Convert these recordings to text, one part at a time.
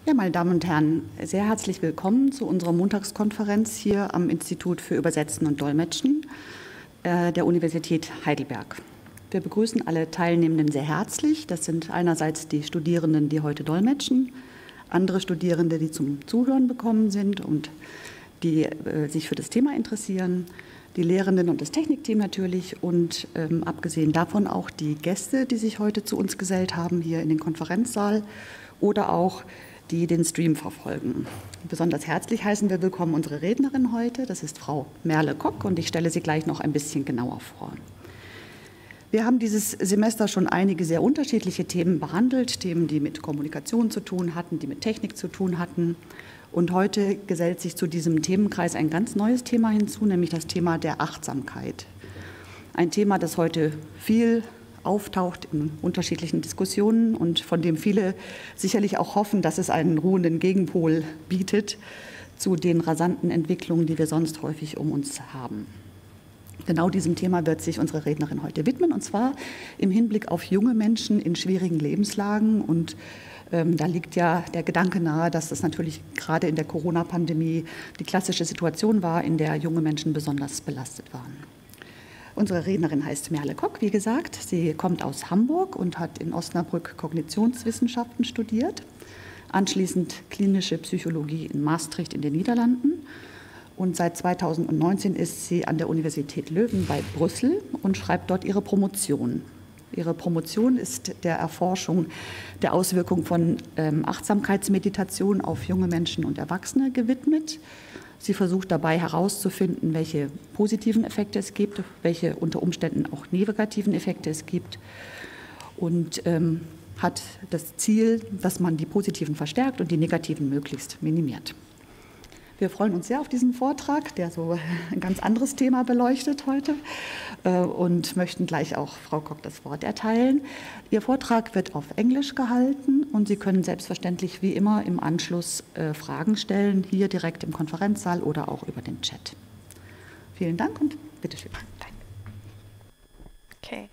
Ja, meine Damen und Herren, sehr herzlich willkommen zu unserer Montagskonferenz hier am Institut für Übersetzen und Dolmetschen der Universität Heidelberg. Wir begrüßen alle Teilnehmenden sehr herzlich. Das sind einerseits die Studierenden, die heute dolmetschen, andere Studierende, die zum Zuhören gekommen sind und die sich für das Thema interessieren, die Lehrenden und das Technikteam natürlich und abgesehen davon auch die Gäste, die sich heute zu uns gesellt haben hier in den Konferenzsaal oder auch die den Stream verfolgen. Besonders herzlich heißen wir willkommen unsere Rednerin heute, das ist Frau Merle Kock und ich stelle sie gleich noch ein bisschen genauer vor. Wir haben dieses Semester schon einige sehr unterschiedliche Themen behandelt, Themen, die mit Kommunikation zu tun hatten, die mit Technik zu tun hatten. Und heute gesellt sich zu diesem Themenkreis ein ganz neues Thema hinzu, nämlich das Thema der Achtsamkeit. Ein Thema, das heute viel auftaucht in unterschiedlichen Diskussionen und von dem viele sicherlich auch hoffen, dass es einen ruhenden Gegenpol bietet zu den rasanten Entwicklungen, die wir sonst häufig um uns haben. Genau diesem Thema wird sich unsere Rednerin heute widmen, und zwar im Hinblick auf junge Menschen in schwierigen Lebenslagen. Und da liegt ja der Gedanke nahe, dass das natürlich gerade in der Corona-Pandemie die klassische Situation war, in der junge Menschen besonders belastet waren. Unsere Rednerin heißt Merle Kock, wie gesagt. Sie kommt aus Hamburg und hat in Osnabrück Kognitionswissenschaften studiert, anschließend klinische Psychologie in Maastricht in den Niederlanden. Und seit 2019 ist sie an der Universität Leuven bei Brüssel und schreibt dort ihre Promotion. Ihre Promotion ist der Erforschung der Auswirkungen von Achtsamkeitsmeditation auf junge Menschen und Erwachsene gewidmet. Sie versucht dabei herauszufinden, welche positiven Effekte es gibt, welche unter Umständen auch negativen Effekte es gibt und hat das Ziel, dass man die positiven verstärkt und die negativen möglichst minimiert. Wir freuen uns sehr auf diesen Vortrag, der so ein ganz anderes Thema beleuchtet heute und möchten gleich auch Frau Kock das Wort erteilen. Ihr Vortrag wird auf Englisch gehalten und Sie können selbstverständlich wie immer im Anschluss Fragen stellen, hier direkt im Konferenzsaal oder auch über den Chat. Vielen Dank und bitteschön. Okay.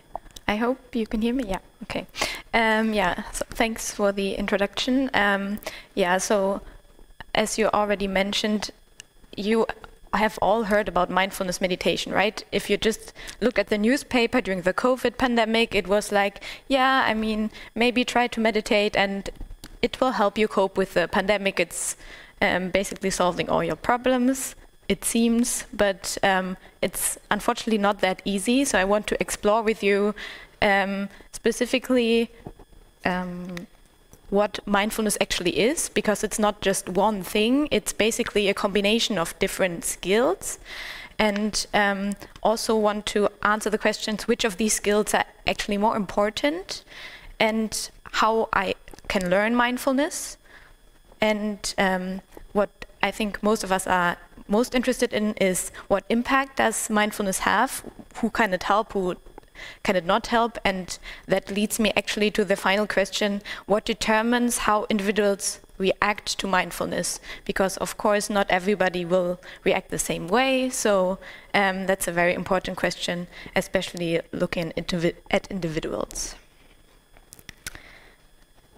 I hope you can hear me. Yeah. Okay. Yeah. So thanks for the introduction. Yeah. So, as you already mentioned, you have all heard about mindfulness meditation, right? If you just look at the newspaper during the COVID pandemic, it was like, yeah, I mean, maybe try to meditate and it will help you cope with the pandemic. It's basically solving all your problems, it seems, but it's unfortunately not that easy. So I want to explore with you specifically what mindfulness actually is, because it's not just one thing, it's basically a combination of different skills. And also want to answer the questions, which of these skills are actually more important, and how I can learn mindfulness. And what I think most of us are most interested in is what impact does mindfulness have, who can it help, who can it not help, and that leads me actually to the final question, what determines how individuals react to mindfulness? Because of course not everybody will react the same way, so that's a very important question, especially looking at individuals.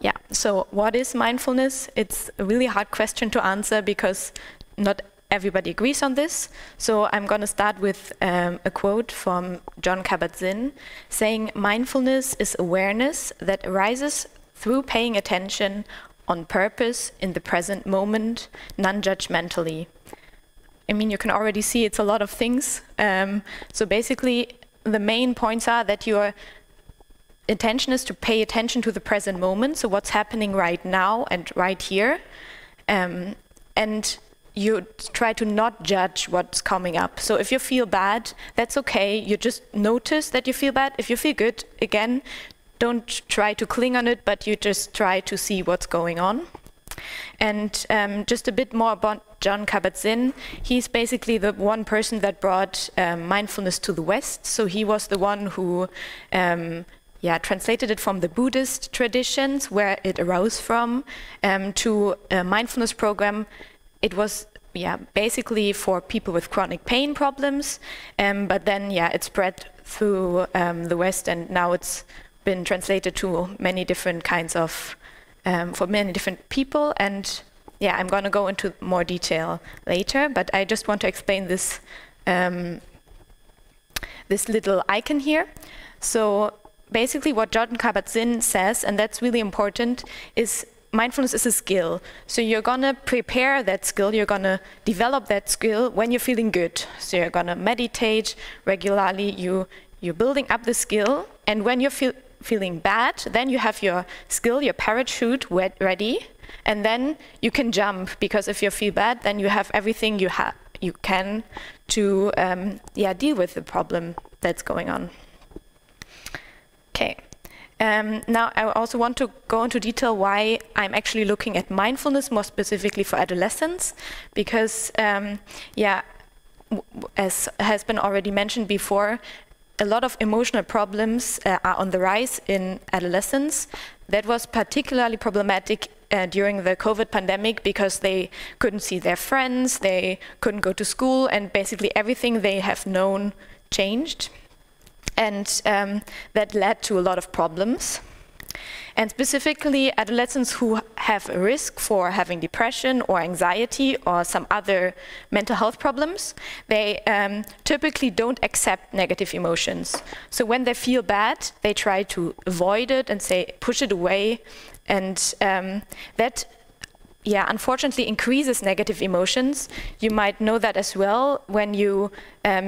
Yeah, so what is mindfulness? It's a really hard question to answer because not everybody agrees on this. So I'm going to start with a quote from Jon Kabat-Zinn saying, mindfulness is awareness that arises through paying attention on purpose in the present moment, non-judgmentally. I mean, you can already see it's a lot of things. So basically, the main points are that your intention is to pay attention to the present moment, so what's happening right now and right here. And you try to not judge what's coming up. So if you feel bad, that's okay. You just notice that you feel bad. If you feel good, again, don't try to cling on it, but you just try to see what's going on. And just a bit more about Jon Kabat-Zinn. He's basically the one person that brought mindfulness to the West. So he was the one who translated it from the Buddhist traditions, where it arose from, to a mindfulness program. It was basically for people with chronic pain problems, but then it spread through the West, and now it's been translated to many different kinds of for many different people, and yeah, I'm going to go into more detail later, but I just want to explain this this little icon here. So basically what John Kabat-Zinn says, and that's really important, is mindfulness is a skill. So you're going to prepare that skill, you're going to develop that skill when you're feeling good. So you're going to meditate regularly, you're building up the skill, and when you're feeling bad, then you have your skill, your parachute ready, and then you can jump, because if you feel bad, then you have everything you can to deal with the problem that's going on. Okay. Now I also want to go into detail why I'm actually looking at mindfulness more specifically for adolescents, because as has been already mentioned before, a lot of emotional problems are on the rise in adolescents. That was particularly problematic during the COVID pandemic, because they couldn't see their friends, they couldn't go to school, and basically everything they have known changed. And that led to a lot of problems. And specifically, adolescents who have a risk for having depression or anxiety or some other mental health problems, they typically don't accept negative emotions. So when they feel bad, they try to avoid it and push it away. And that unfortunately increases negative emotions. You might know that as well. When you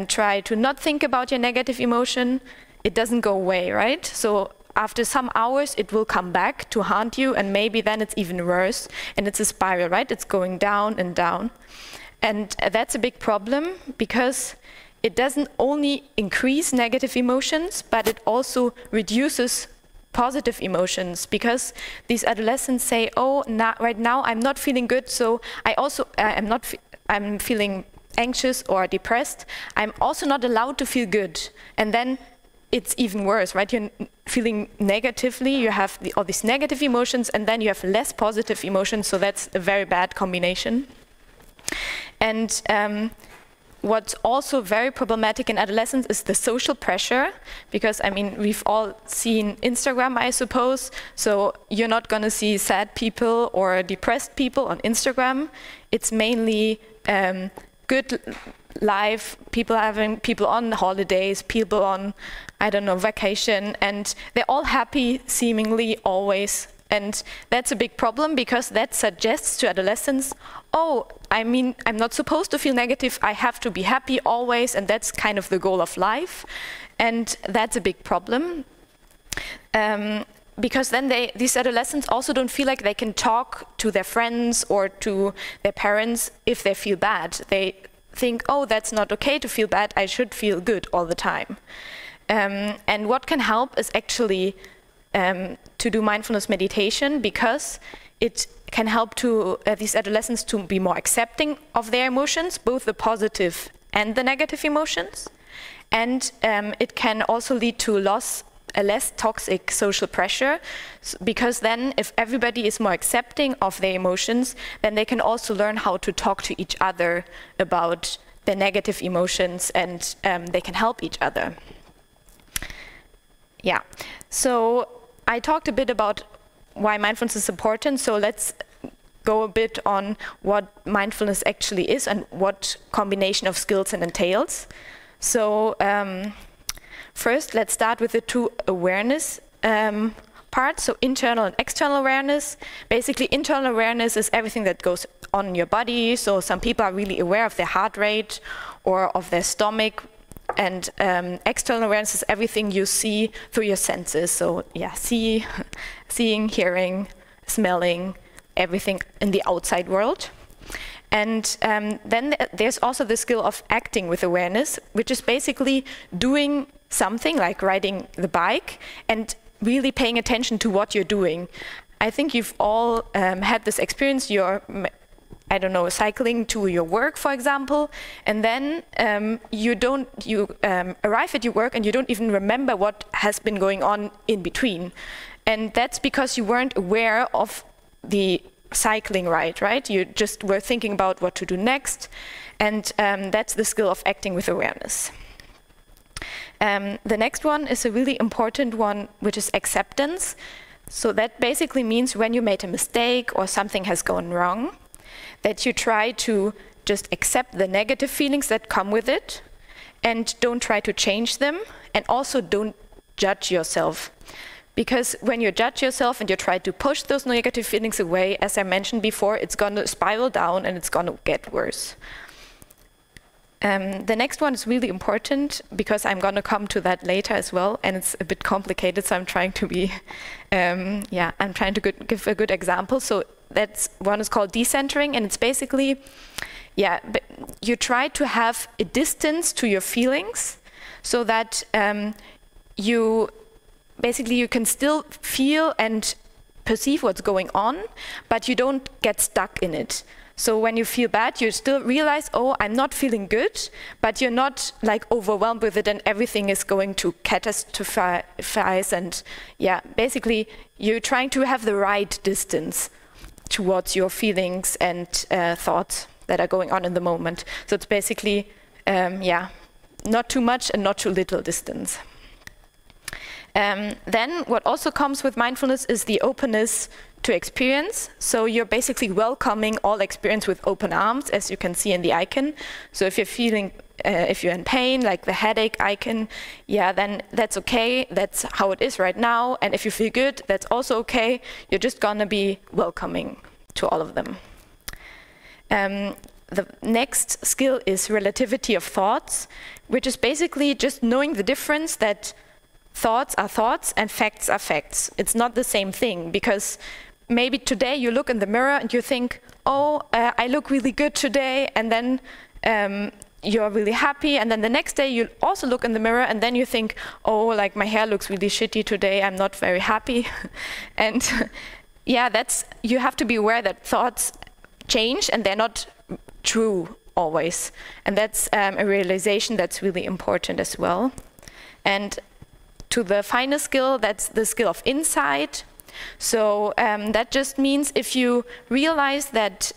try to not think about your negative emotion, it doesn't go away, right? So after some hours, it will come back to haunt you, and maybe then it's even worse, and it's a spiral, right? It's going down and down. And that's a big problem, because it doesn't only increase negative emotions, but it also reduces positive emotions, because these adolescents say, oh, right now I'm not feeling good, so I'm feeling anxious or depressed. I'm also not allowed to feel good. And then it's even worse, right? You're feeling negatively, you have all these negative emotions, and then you have less positive emotions, so that's a very bad combination. And what's also very problematic in adolescence is the social pressure, because, I mean, we've all seen Instagram, I suppose, so you're not going to see sad people or depressed people on Instagram. It's mainly good life, people on holidays, people on, I don't know, vacation, and they're all happy, seemingly, always. And that's a big problem, because that suggests to adolescents, oh, I mean, I'm not supposed to feel negative, I have to be happy always, and that's kind of the goal of life. And that's a big problem. Because then these adolescents also don't feel like they can talk to their friends or to their parents if they feel bad. They think, oh, that's not okay to feel bad, I should feel good all the time. And what can help is actually to do mindfulness meditation, because it can help to these adolescents to be more accepting of their emotions, both the positive and the negative emotions. And it can also lead to a less toxic social pressure, because then if everybody is more accepting of their emotions, then they can also learn how to talk to each other about their negative emotions, and they can help each other. Yeah, so I talked a bit about why mindfulness is important, so let's go a bit on what mindfulness actually is and what combination of skills it entails. So first, let's start with the two awareness parts, so internal and external awareness. Basically, internal awareness is everything that goes on in your body, so some people are really aware of their heart rate or of their stomach. And external awareness is everything you see through your senses. So yeah, seeing, hearing, smelling, everything in the outside world. And then there's also the skill of acting with awareness, which is basically doing something like riding the bike and really paying attention to what you're doing. I think you've all had this experience. You're, I don't know, cycling to your work, for example, and then you arrive at your work and you don't even remember what has been going on in between. And that's because you weren't aware of the cycling ride, right? You just were thinking about what to do next, and that's the skill of acting with awareness. The next one is a really important one, which is acceptance. So that basically means when you made a mistake or something has gone wrong, that you try to just accept the negative feelings that come with it and don't try to change them, and also don't judge yourself. Because when you judge yourself and you try to push those negative feelings away, as I mentioned before, it's going to spiral down and it's going to get worse. The next one is really important because I'm going to come to that later as well, and it's a bit complicated, so I'm trying to be, I'm trying to give a good example. So that's one is called decentering, and it's basically, you try to have a distance to your feelings so that you can still feel and perceive what's going on, but you don't get stuck in it. So when you feel bad, you still realize, oh, I'm not feeling good, but you're not like overwhelmed with it and everything is going to catastrophize. And basically you're trying to have the right distance towards your feelings and thoughts that are going on in the moment. So it's basically, not too much and not too little distance. Then what also comes with mindfulness is the openness to experience. So you're basically welcoming all experience with open arms, as you can see in the icon. So if you're feeling, if you're in pain, like the headache icon, then that's okay. That's how it is right now. And if you feel good, that's also okay. You're just gonna be welcoming to all of them. The next skill is relativity of thoughts, which is basically just knowing the difference that thoughts are thoughts and facts are facts. It's not the same thing, because maybe today you look in the mirror and you think, oh, I look really good today, and then you're really happy, and then the next day you also look in the mirror and then you think, oh, like my hair looks really shitty today, I'm not very happy. And you have to be aware that thoughts change and they're not true always. And that's a realization that's really important as well. And to the final skill, that's the skill of insight. So that just means if you realize that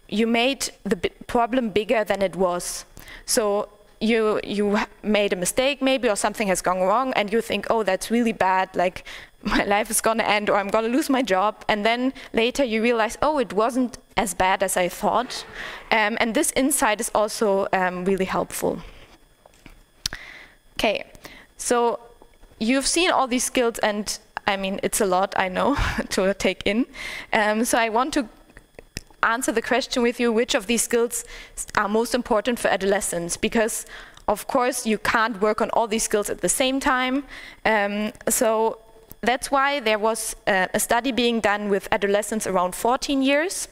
you made the problem bigger than it was. So you made a mistake maybe, or something has gone wrong, and you think, oh, that's really bad, like my life is gonna end, or I'm gonna lose my job. And then later you realize, oh, it wasn't as bad as I thought. And this insight is also really helpful. Okay. So you've seen all these skills, and I mean, it's a lot, I know, to take in. So I want to answer the question with you, which of these skills are most important for adolescents? Because, of course, you can't work on all these skills at the same time. So that's why there was a study being done with adolescents around 14 years.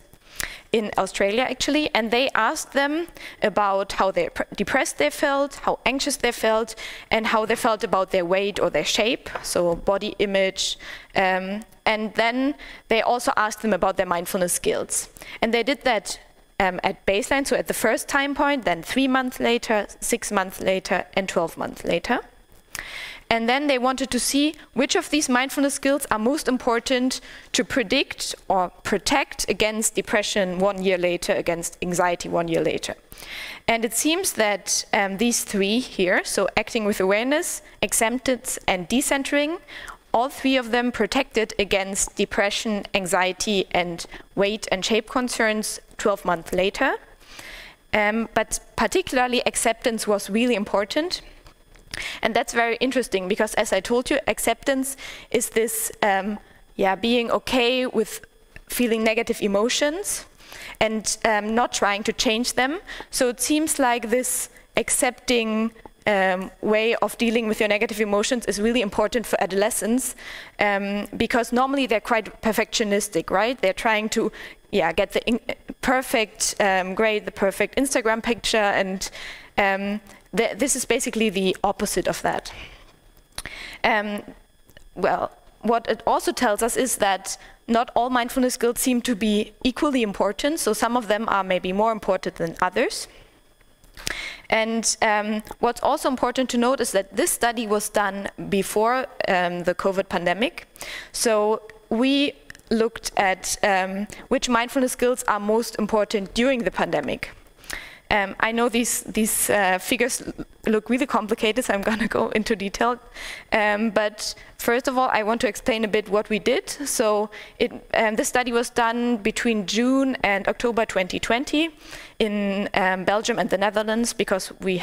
In Australia, actually, and they asked them about how depressed they felt, how anxious they felt, and how they felt about their weight or their shape, so body image. And then they also asked them about their mindfulness skills. And they did that at baseline, so at the first time point, then 3 months later, 6 months later, and 12 months later. And then they wanted to see which of these mindfulness skills are most important to predict or protect against depression 1 year later, against anxiety 1 year later. And it seems that these three here, so acting with awareness, acceptance, and decentering, all three of them protected against depression, anxiety, and weight and shape concerns 12 months later. But particularly acceptance was really important. And that's very interesting because, as I told you, acceptance is this being okay with feeling negative emotions and not trying to change them. So it seems like this accepting way of dealing with your negative emotions is really important for adolescents because normally they're quite perfectionistic, right? They're trying to get the perfect grade, the perfect Instagram picture, and this is basically the opposite of that. Well, what it also tells us is that not all mindfulness skills seem to be equally important, so some of them are maybe more important than others. And what's also important to note is that this study was done before the COVID pandemic. So we looked at which mindfulness skills are most important during the pandemic. I know these figures look really complicated, so I'm going to go into detail. But first of all, I want to explain a bit what we did. So this study was done between June and October 2020 in Belgium and the Netherlands, because we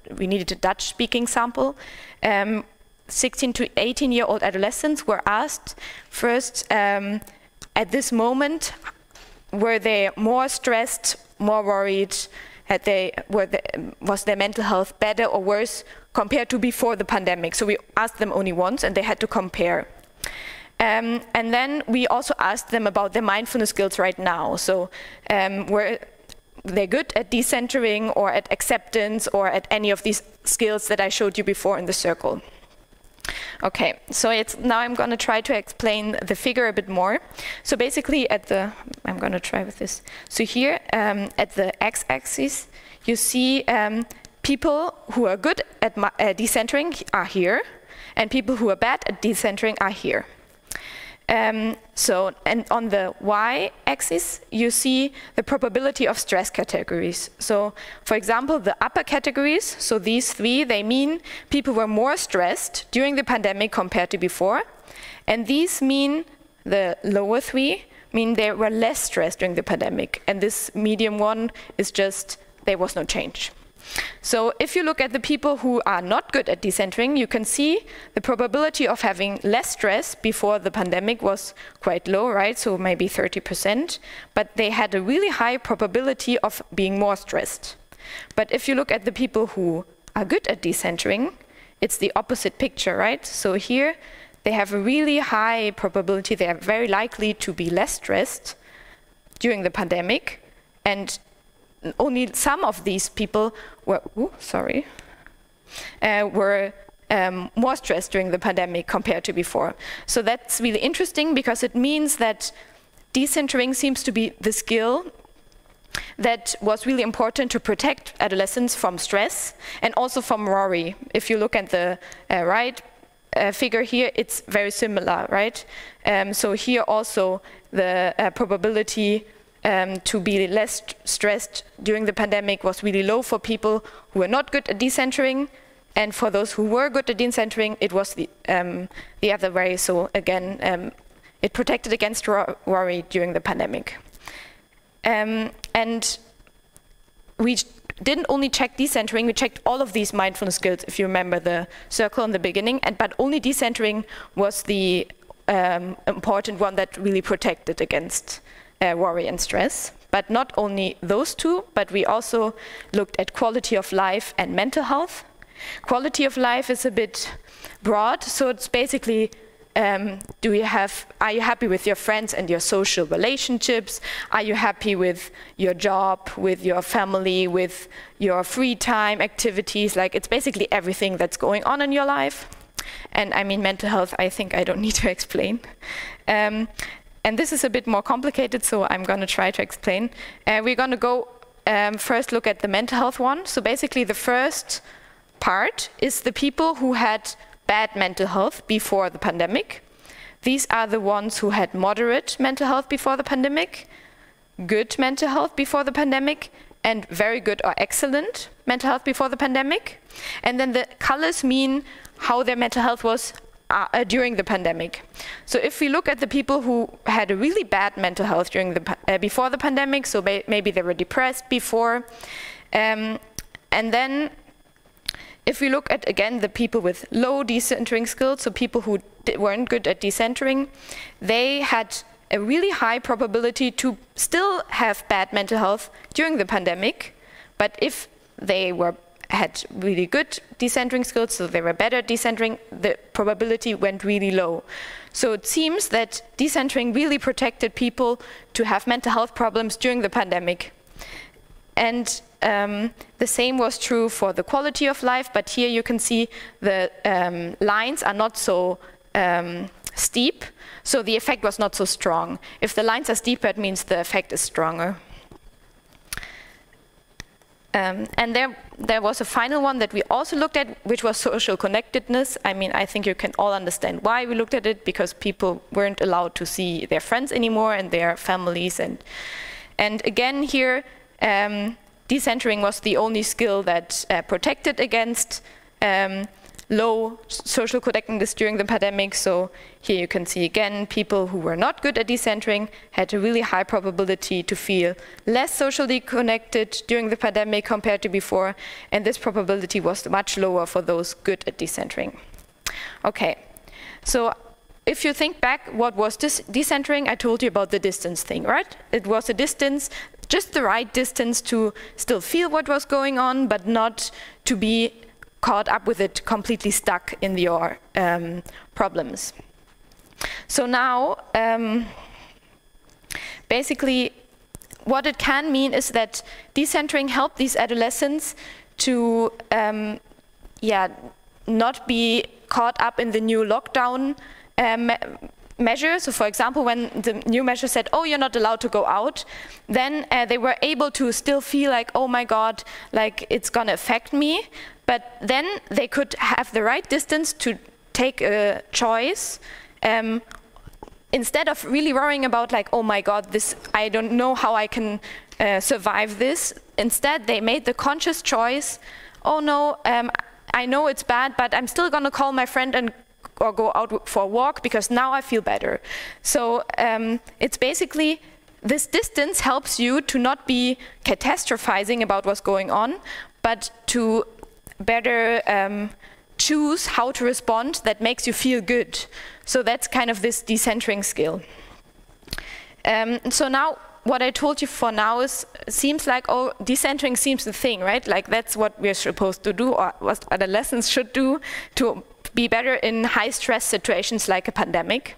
needed a Dutch-speaking sample. 16 to 18-year-old adolescents were asked first, at this moment, were they more stressed, more worried? Was their mental health better or worse compared to before the pandemic? So we asked them only once, and they had to compare. And then we also asked them about their mindfulness skills right now. So were they good at decentering or at acceptance or at any of these skills that I showed you before in the circle? Okay, so now I'm going to try to explain the figure a bit more. So basically I'm going to try with this. So here at the x-axis, you see people who are good at decentering are here, and people who are bad at decentering are here. And on the y-axis, you see the probability of stress categories. So, for example, the upper categories, so these three, they mean people were more stressed during the pandemic compared to before. And these mean, the lower three, mean they were less stressed during the pandemic. And this medium one is just, there was no change. So if you look at the people who are not good at decentering, you can see the probability of having less stress before the pandemic was quite low, right? So maybe 30%, but they had a really high probability of being more stressed. But if you look at the people who are good at decentering, it's the opposite picture, right? So here they have a really high probability, they are very likely to be less stressed during the pandemic, and only some of these people were, more stressed during the pandemic compared to before. So that's really interesting, because it means that decentering seems to be the skill that was really important to protect adolescents from stress and also from worry. If you look at the right figure here, it's very similar, right? So here also the probability to be less stressed during the pandemic was really low for people who were not good at decentering, and for those who were good at decentering, it was the other way. So again, it protected against worry during the pandemic. And we didn't only check decentering, we checked all of these mindfulness skills, if you remember the circle in the beginning, but only decentering was the important one that really protected against worry and stress. But not only those two, but we also looked at quality of life and mental health. Quality of life is a bit broad, so it's basically, are you happy with your friends and your social relationships? Are you happy with your job, with your family, with your free time activities? Like, it's basically everything that's going on in your life. And I mean, mental health, I think I don't need to explain. And this is a bit more complicated, so I'm going to try to explain. We're going to go first look at the mental health one. So basically the first part is the people who had bad mental health before the pandemic. These are the ones who had moderate mental health before the pandemic, good mental health before the pandemic, and very good or excellent mental health before the pandemic. And then the colors mean how their mental health was during the pandemic. So if we look at the people who had a really bad mental health during the before the pandemic, so maybe they were depressed before, and then if we look at, again, the people with low decentering skills, so people who weren't good at decentering, they had a really high probability to still have bad mental health during the pandemic, but if they had really good decentering skills, so they were better at decentering, the probability went really low. So it seems that decentering really protected people to have mental health problems during the pandemic. And the same was true for the quality of life, but here you can see the lines are not so steep, so the effect was not so strong. If the lines are steeper, it means the effect is stronger. And there was a final one that we also looked at, which was social connectedness. I mean, I think you can all understand why we looked at it, because people weren't allowed to see their friends anymore and their families. And again here, decentering was the only skill that protected against low social connectedness during the pandemic. So here you can see again, people who were not good at decentering had a really high probability to feel less socially connected during the pandemic compared to before, and this probability was much lower for those good at decentering. Okay, so if you think back, what was this decentering? I told you about the distance thing, right? It was a distance, just the right distance to still feel what was going on, but not to be caught up with it, completely stuck in your problems. So now, basically, what it can mean is that decentering helped these adolescents to not be caught up in the new lockdown measure. So for example, when the new measure said, oh, you're not allowed to go out, then they were able to still feel like, oh my God, like it's gonna affect me. But then they could have the right distance to take a choice instead of really worrying about like, oh my God, this, I don't know how I can survive this. Instead, they made the conscious choice, oh no, I know it's bad, but I'm still gonna call my friend or go out for a walk because now I feel better. So it's basically, this distance helps you to not be catastrophizing about what's going on, but to better choose how to respond that makes you feel good. So that's kind of this decentering skill. So now what I told you for now is, seems like, oh, decentering seems the thing, right? Like that's what we're supposed to do, or what adolescents should do to be better in high stress situations like a pandemic.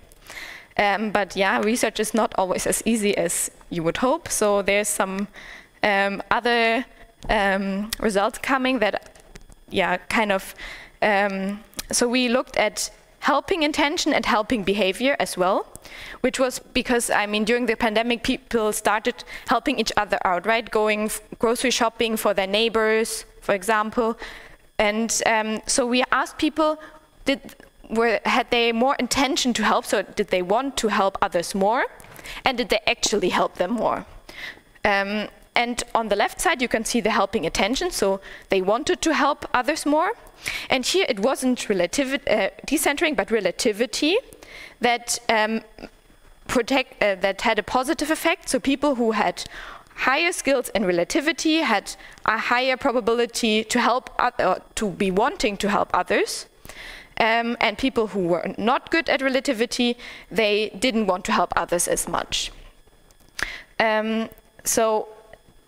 But yeah, research is not always as easy as you would hope. So there's some other results coming that, yeah, kind of, so we looked at helping intention and helping behavior as well, which was because, I mean, during the pandemic, people started helping each other out, right? Going grocery shopping for their neighbors, for example. And so we asked people, had they more intention to help? So did they want to help others more? And did they actually help them more? And on the left side, you can see the helping attention. So they wanted to help others more. And here it wasn't decentering, but relativity that that had a positive effect. So people who had higher skills in relativity had a higher probability to help, to be wanting to help others. And people who were not good at relativity, they didn't want to help others as much. So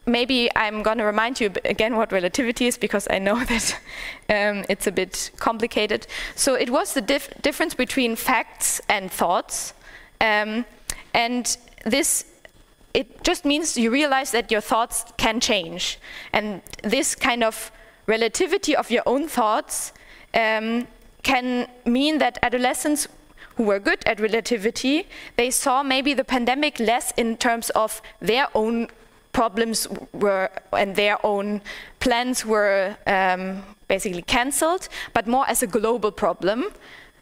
maybe I'm going to remind you again what relativity is, because I know that it's a bit complicated. So it was the difference between facts and thoughts. And this, it just means you realize that your thoughts can change. And this kind of relativity of your own thoughts can mean that adolescents who were good at relativity, they saw maybe the pandemic less in terms of their own problems were, and their own plans were basically cancelled, but more as a global problem.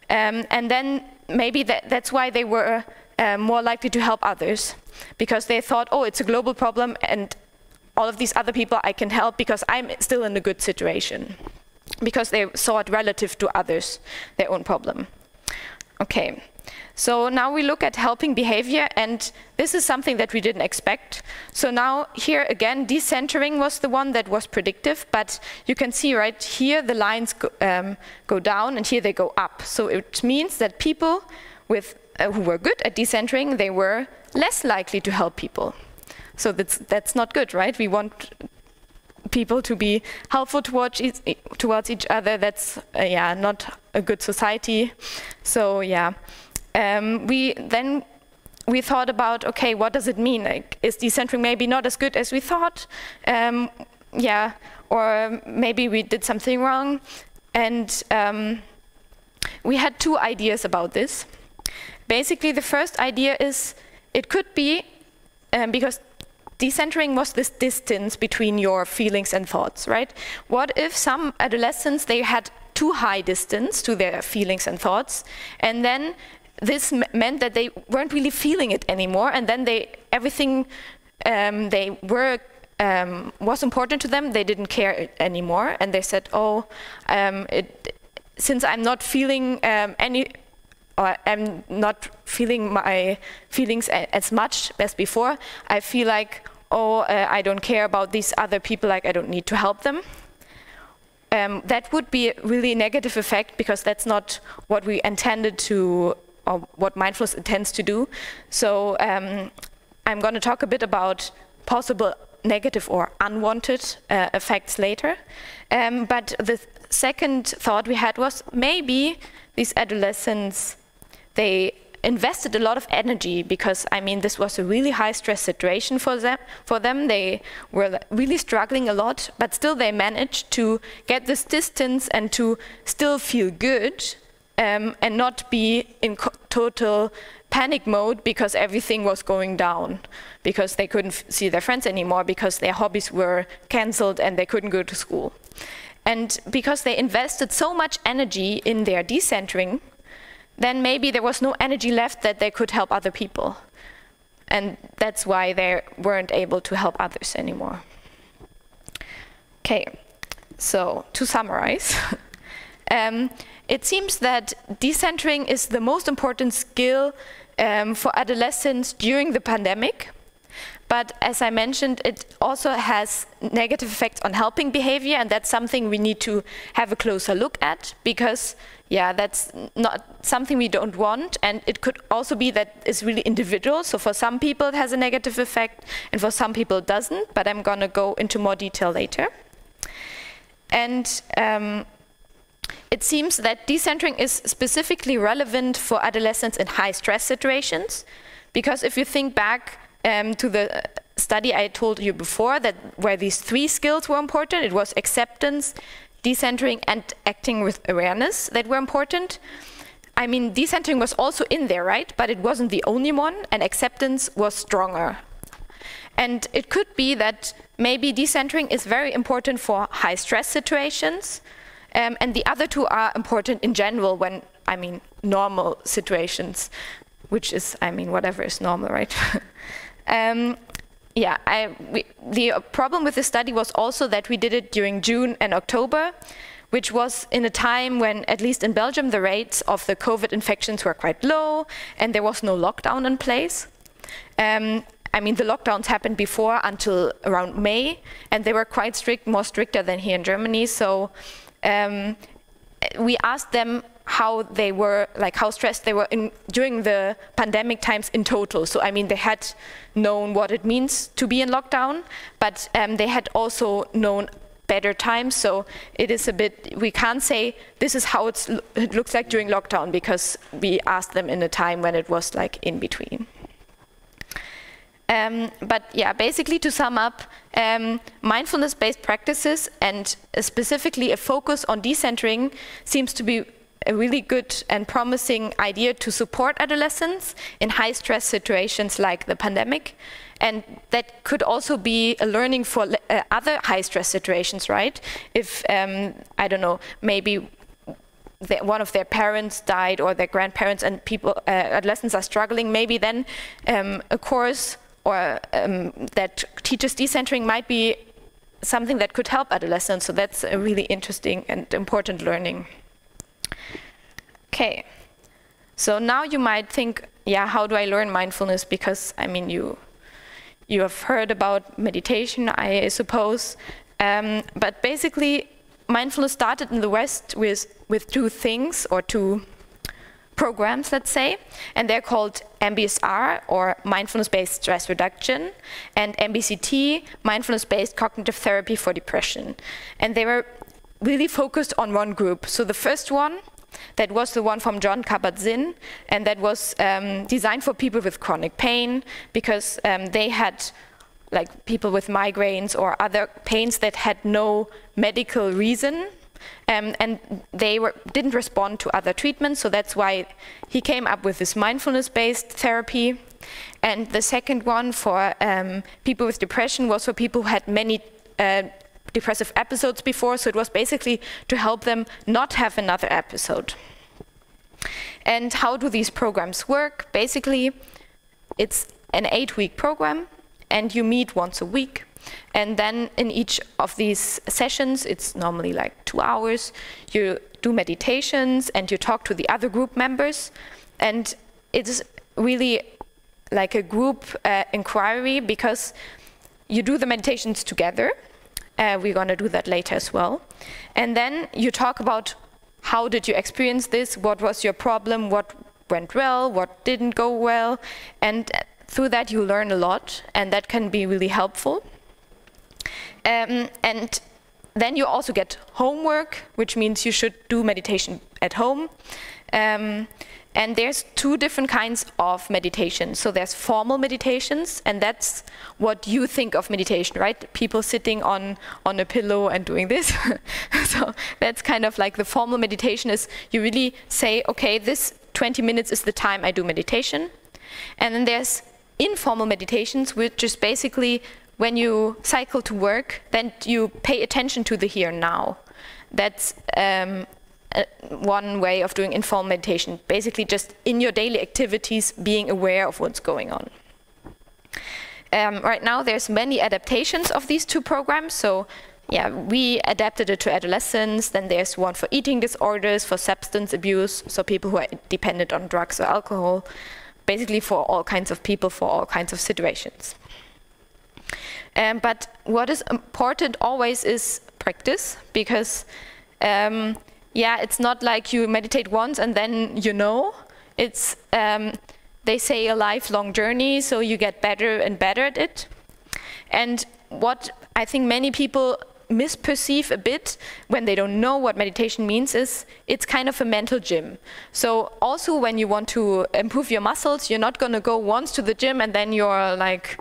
And then maybe that's why they were more likely to help others, because they thought, oh, it's a global problem and all of these other people I can help because I'm still in a good situation, because they saw it relative to others, their own problem. Okay, so now we look at helping behavior, and this is something that we didn't expect. So now here again, decentering was the one that was predictive, but you can see right here the lines go down and here they go up. So it means that people with who were good at decentering, they were less likely to help people. So that's not good, right? We want people to be helpful towards each other. That's yeah, not a good society. So yeah, we thought about, okay, what does it mean? Like, is decentering maybe not as good as we thought? Yeah, or maybe we did something wrong. And we had two ideas about this. Basically, the first idea is it could be because decentering was this distance between your feelings and thoughts, right? What if some adolescents, they had too high distance to their feelings and thoughts, and then this meant that they weren't really feeling it anymore, and then everything they were was important to them, they didn't care anymore, and they said, oh, since I'm not feeling or I'm not feeling my feelings as much as before, I feel like, oh, I don't care about these other people, like I don't need to help them. That would be a really negative effect, because that's not what we intended to, or what mindfulness intends to do. So I'm going to talk a bit about possible negative or unwanted effects later. But the second thought we had was, maybe these adolescents, they invested a lot of energy, because I mean this was a really high stress situation for them. They were really struggling a lot, but still they managed to get this distance and to still feel good, and not be in total panic mode because everything was going down, because they couldn't see their friends anymore, because their hobbies were cancelled and they couldn't go to school. And because they invested so much energy in their decentering, then maybe there was no energy left that they could help other people. And that's why they weren't able to help others anymore. Okay, so to summarize, it seems that decentering is the most important skill for adolescents during the pandemic. But as I mentioned, it also has negative effects on helping behavior, and that's something we need to have a closer look at, because yeah, that's not something we don't want, and it could also be that it's really individual. So for some people it has a negative effect, and for some people it doesn't, but I'm gonna go into more detail later. And it seems that decentering is specifically relevant for adolescents in high stress situations, because if you think back to the study I told you before, that where these three skills were important, it was acceptance, decentering, and acting with awareness that were important. I mean, decentering was also in there, right? But it wasn't the only one, and acceptance was stronger. And it could be that maybe decentering is very important for high stress situations, and the other two are important in general when, I mean, normal situations, which is, I mean, whatever is normal, right? Yeah, the problem with the study was also that we did it during June and October, which was in a time when, at least in Belgium, the rates of the COVID infections were quite low and there was no lockdown in place. I mean, the lockdowns happened before until around May, and they were quite strict, more stricter than here in Germany. So we asked them how they were, like how stressed they were during the pandemic times in total. So I mean, they had known what it means to be in lockdown, but they had also known better times. So it is a bit, we can't say this is how it looks like during lockdown, because we asked them in a time when it was like in between. But yeah, basically to sum up, mindfulness-based practices and specifically a focus on decentering seems to be a really good and promising idea to support adolescents in high-stress situations like the pandemic. And that could also be a learning for other high-stress situations, right? If, I don't know, maybe one of their parents died or their grandparents, and adolescents are struggling, maybe then a course or that teaches decentering might be something that could help adolescents. So that's a really interesting and important learning. Okay, so now you might think, yeah, how do I learn mindfulness? Because I mean, you have heard about meditation, I suppose, but basically mindfulness started in the West with two things, or two programs, let's say, and they're called MBSR, or Mindfulness-Based Stress Reduction, and MBCT, Mindfulness-Based Cognitive Therapy for Depression. And they were really focused on one group. So the first one, that was the one from Jon Kabat-Zinn, and that was designed for people with chronic pain, because they had, like, people with migraines or other pains that had no medical reason, and they didn't respond to other treatments. So that's why he came up with this mindfulness-based therapy. And the second one for people with depression was for people who had many depressive episodes before, so it was basically to help them not have another episode. And how do these programs work? Basically, it's an 8-week program, and you meet once a week, And then in each of these sessions, it's normally like 2 hours, you do meditations and you talk to the other group members. And it's really like a group inquiry, because you do the meditations together. We're going to do that later as well. And then you talk about how did you experience this, what was your problem, what went well, what didn't go well. And through that you learn a lot, and that can be really helpful. And then you also get homework, which means you should do meditation at home. And there's 2 different kinds of meditation. So there's formal meditations, and that's what you think of meditation, right? People sitting on a pillow and doing this. So that's kind of like the formal meditation is you really say, okay, this 20 minutes is the time I do meditation. And then there's informal meditations, which is basically when you cycle to work, then you pay attention to the here and now. That's one way of doing informal meditation, basically just in your daily activities being aware of what's going on. Right now there's many adaptations of these 2 programs, so yeah, we adapted it to adolescents, then there's one for eating disorders, for substance abuse, so people who are dependent on drugs or alcohol, basically for all kinds of people, for all kinds of situations. But what is important always is practice, because yeah, it's not like you meditate once and then you know. It's, they say, a lifelong journey, so you get better and better at it. And what I think many people misperceive a bit when they don't know what meditation means is it's kind of a mental gym. So also when you want to improve your muscles, you're not going to go once to the gym and then you're like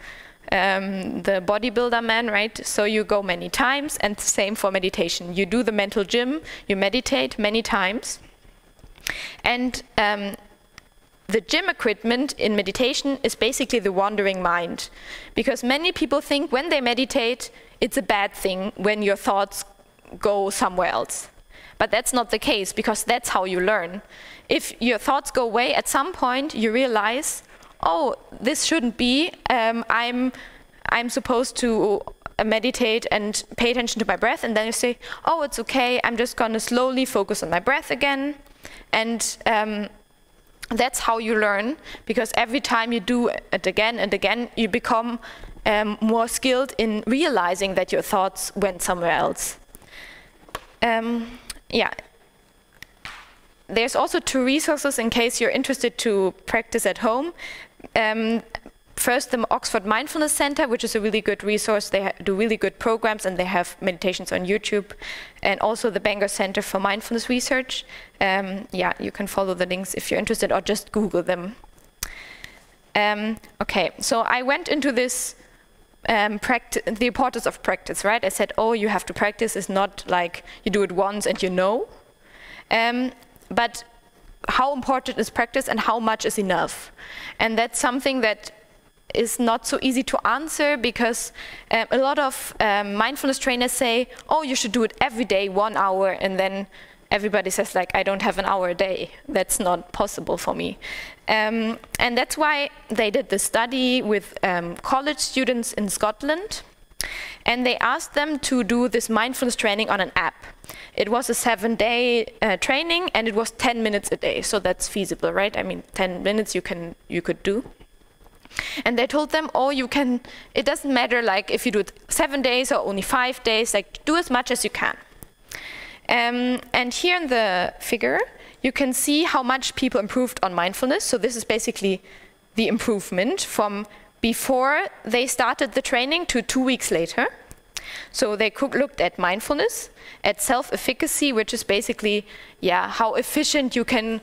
the bodybuilder man, right? So you go many times, and same for meditation. You do the mental gym, you meditate many times. And the gym equipment in meditation is basically the wandering mind. Because many people think when they meditate, it's a bad thing when your thoughts go somewhere else. But that's not the case, because that's how you learn. If your thoughts go away, at some point you realize, oh, this shouldn't be. I'm supposed to meditate and pay attention to my breath, and then you say, oh, it's okay, I'm just going to slowly focus on my breath again. And that's how you learn, because every time you do it again and again, you become more skilled in realizing that your thoughts went somewhere else. Yeah. There's also 2 resources in case you're interested to practice at home. First, the Oxford Mindfulness Center, which is a really good resource. They do really good programs, and they have meditations on YouTube. And also the Bangor Center for Mindfulness Research. Yeah, you can follow the links if you're interested, or just Google them. Okay, so I went into this the importance of practice, right? I said, oh, you have to practice. It's not like you do it once and you know. But how important is practice, and how much is enough? And that's something that is not so easy to answer, because a lot of mindfulness trainers say, oh, you should do it every day, 1 hour, and then everybody says, like, I don't have an hour a day. That's not possible for me. And that's why they did the study with college students in Scotland, and they asked them to do this mindfulness training on an app. It was a 7-day training, and it was 10 minutes a day, so that's feasible, right? I mean, 10 minutes you could do. And they told them, oh, you can, it doesn't matter like if you do it 7 days or only 5 days, like do as much as you can. And here in the figure, you can see how much people improved on mindfulness. So this is basically the improvement from before they started the training to 2 weeks later. So they looked at mindfulness, at self-efficacy, which is basically, yeah, how efficient you can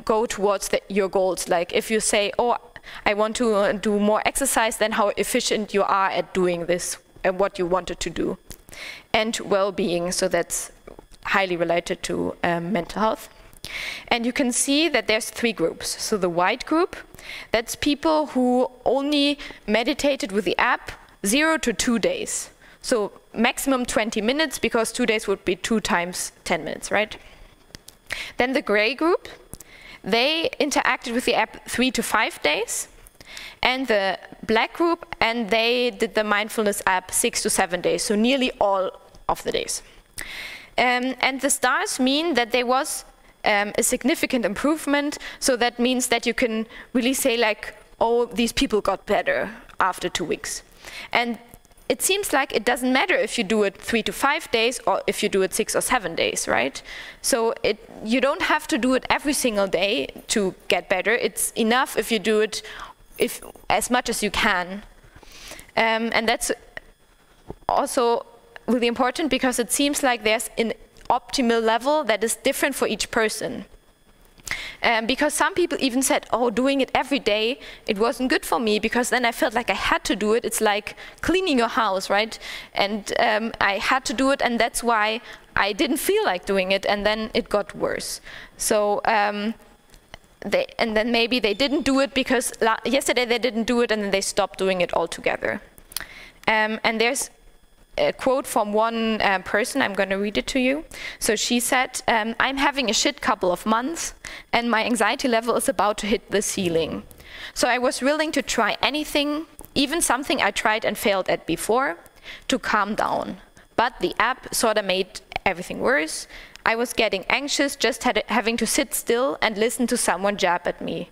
go towards your goals. Like if you say, oh, I want to do more exercise, then how efficient you are at doing this and what you wanted to do. And well-being, so that's highly related to mental health. And you can see that there's 3 groups. So the white group, that's people who only meditated with the app 0 to 2 days. So maximum 20 minutes, because 2 days would be 2 times 10 minutes, right? Then the gray group, they interacted with the app 3 to 5 days. and the black group, and they did the mindfulness app 6 to 7 days, so nearly all of the days. And the stars mean that there was a significant improvement, so that means that you can really say like, oh, these people got better after 2 weeks. And it seems like it doesn't matter if you do it 3 to 5 days or if you do it 6 or 7 days, right? So you don't have to do it every single day to get better. It's enough if you do it as much as you can. And that's also really important because it seems like there's an optimal level that is different for each person. Because some people even said, oh, doing it every day, it wasn't good for me because then I felt like I had to do it. It's like cleaning your house, right? And I had to do it, and that's why I didn't feel like doing it, and then it got worse. So, and then maybe they didn't do it because yesterday they didn't do it, and then they stopped doing it altogether. And there's a quote from one person, I'm going to read it to you. So she said, I'm having a shit couple of months and my anxiety level is about to hit the ceiling. So I was willing to try anything, even something I tried and failed at before, to calm down. But the app sort of made everything worse. I was getting anxious just having to sit still and listen to someone jab at me.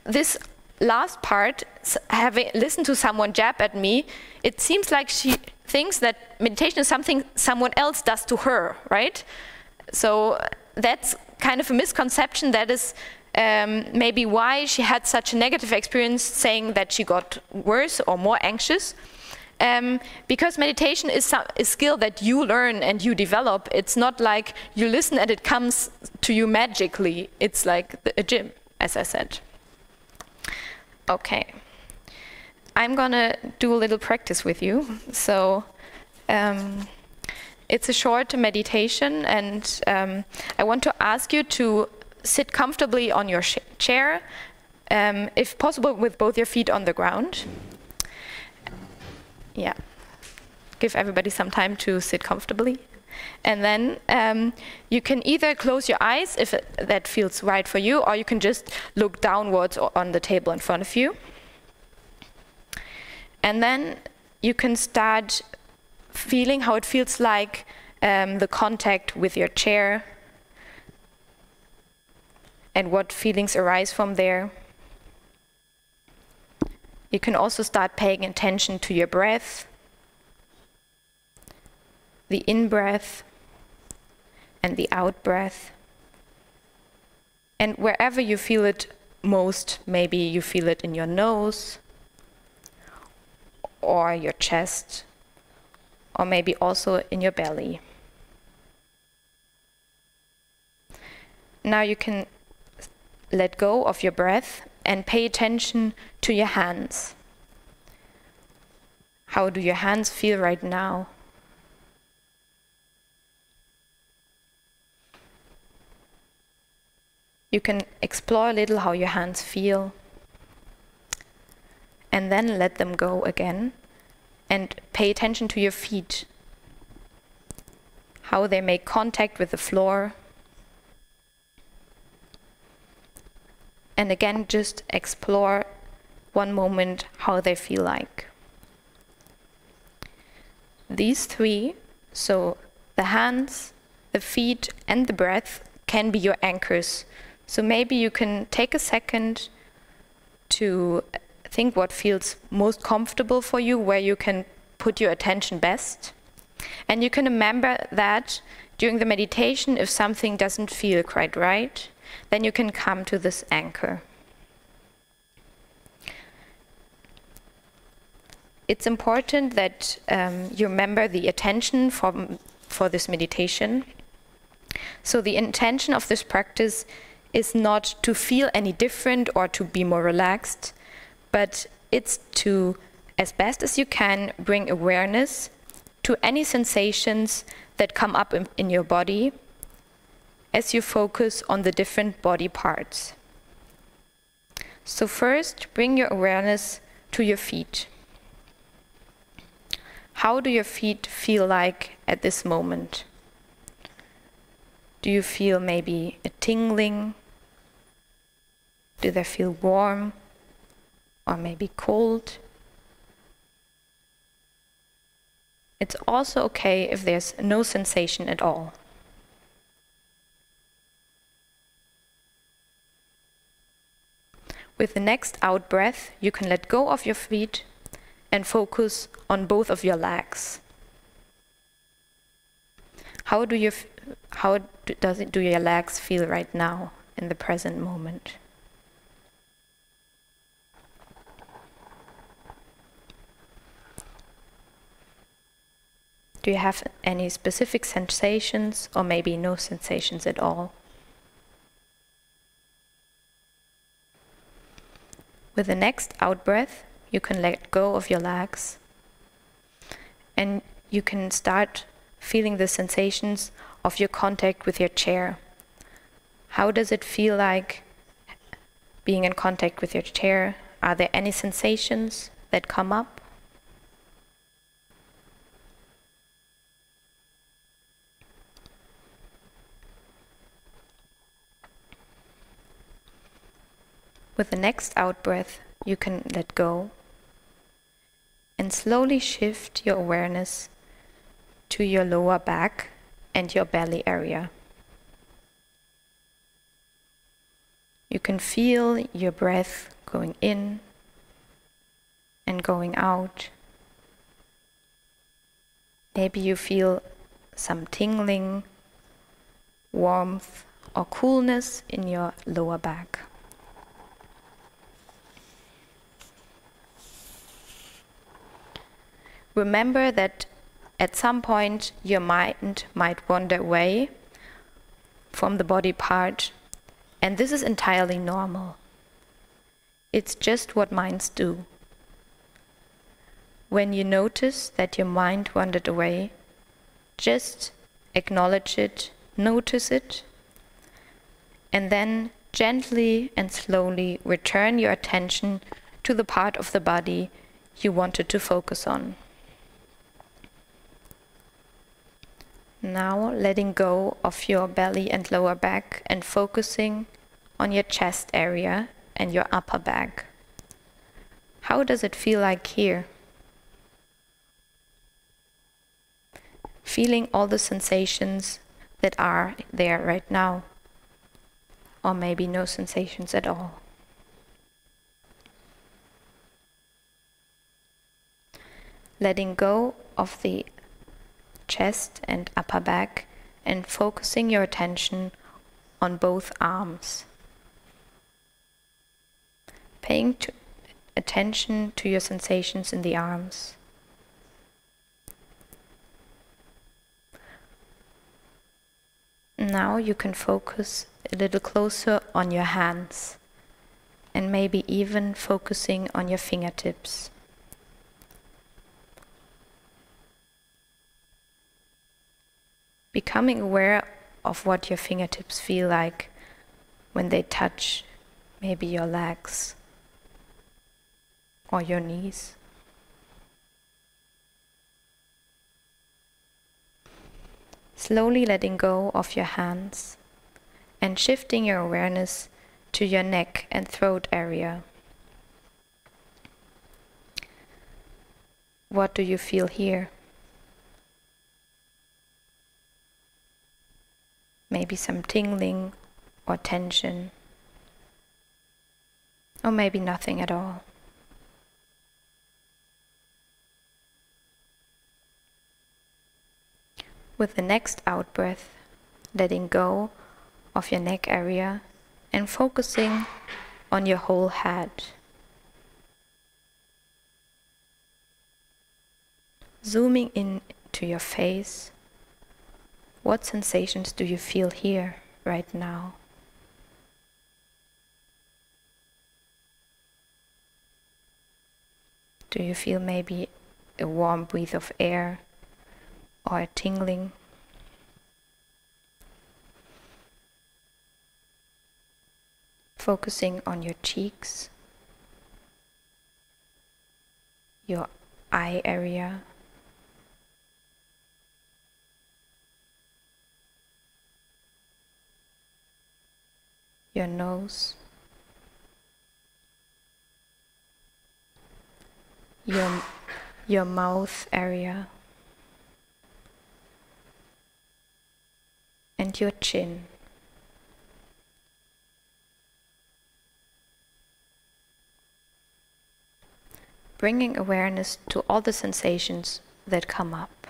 This last part, having listened to someone jab at me, it seems like she thinks that meditation is something someone else does to her, right? So that's kind of a misconception. That is maybe why she had such a negative experience, saying that she got worse or more anxious. Because meditation is a skill that you learn and you develop. It's not like you listen and it comes to you magically. It's like a gym, as I said. Okay, I'm gonna do a little practice with you. So it's a short meditation, and I want to ask you to sit comfortably on your chair, if possible with both your feet on the ground. Yeah, give everybody some time to sit comfortably. And then you can either close your eyes if that feels right for you, or you can just look downwards on the table in front of you. And then you can start feeling how it feels like the contact with your chair and what feelings arise from there. You can also start paying attention to your breath, the in-breath and the out-breath. And wherever you feel it most, maybe you feel it in your nose or your chest, or maybe also in your belly. Now you can let go of your breath and pay attention to your hands. How do your hands feel right now? You can explore a little how your hands feel, and then let them go again, and pay attention to your feet, how they make contact with the floor. And again, just explore one moment how they feel like. These three, so the hands, the feet, and the breath, can be your anchors. So maybe you can take a second to think what feels most comfortable for you, where you can put your attention best. And you can remember that during the meditation, if something doesn't feel quite right, then you can come to this anchor. It's important that you remember the attention for this meditation. So the intention of this practice is not to feel any different or to be more relaxed, but it's to, as best as you can, bring awareness to any sensations that come up in your body as you focus on the different body parts. So first, bring your awareness to your feet. How do your feet feel like at this moment? Do you feel maybe a tingling? Do they feel warm or maybe cold. It's also okay if there's no sensation at all. With the next out breath, you can let go of your feet and focus on both of your legs. How do your legs feel right now in the present moment? Do you have any specific sensations, or maybe no sensations at all? With the next out breath, you can let go of your legs, and you can start feeling the sensations of your contact with your chair. How does it feel like being in contact with your chair? Are there any sensations that come up? With the next out breath, you can let go and slowly shift your awareness to your lower back and your belly area. You can feel your breath going in and going out. Maybe you feel some tingling, warmth, or coolness in your lower back. Remember that at some point your mind might wander away from the body part, and this is entirely normal. It's just what minds do. When you notice that your mind wandered away, just acknowledge it, notice it, and then gently and slowly return your attention to the part of the body you wanted to focus on. Now letting go of your belly and lower back and focusing on your chest area and your upper back. How does it feel like here? Feeling all the sensations that are there right now, or maybe no sensations at all. Letting go of the chest and upper back and focusing your attention on both arms. Paying attention to your sensations in the arms. Now you can focus a little closer on your hands and maybe even focusing on your fingertips. Becoming aware of what your fingertips feel like when they touch maybe your legs or your knees. Slowly letting go of your hands and shifting your awareness to your neck and throat area. What do you feel here? Maybe some tingling or tension, or maybe nothing at all. With the next out breath, letting go of your neck area and focusing on your whole head. Zooming in to your face. What sensations do you feel here right now? Do you feel maybe a warm breath of air or a tingling? Focusing on your cheeks, your eye area, your nose, your mouth area and your chin. Bringing awareness to all the sensations that come up.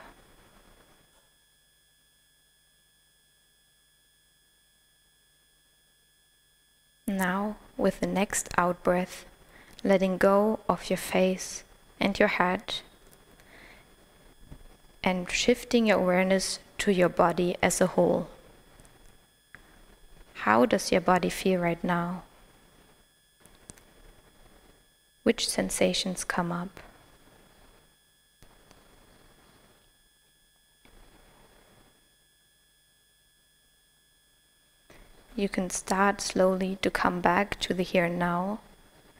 Now, with the next out-breath, letting go of your face and your head and shifting your awareness to your body as a whole. How does your body feel right now? Which sensations come up? You can start slowly to come back to the here and now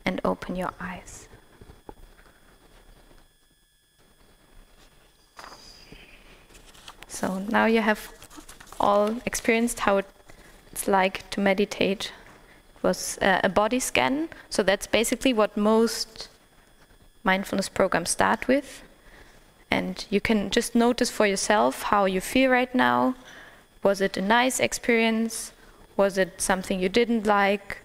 and open your eyes. So now you have all experienced how it's like to meditate. It was a body scan, so that's basically what most mindfulness programs start with. And you can just notice for yourself how you feel right now. Was it a nice experience? Was it something you didn't like?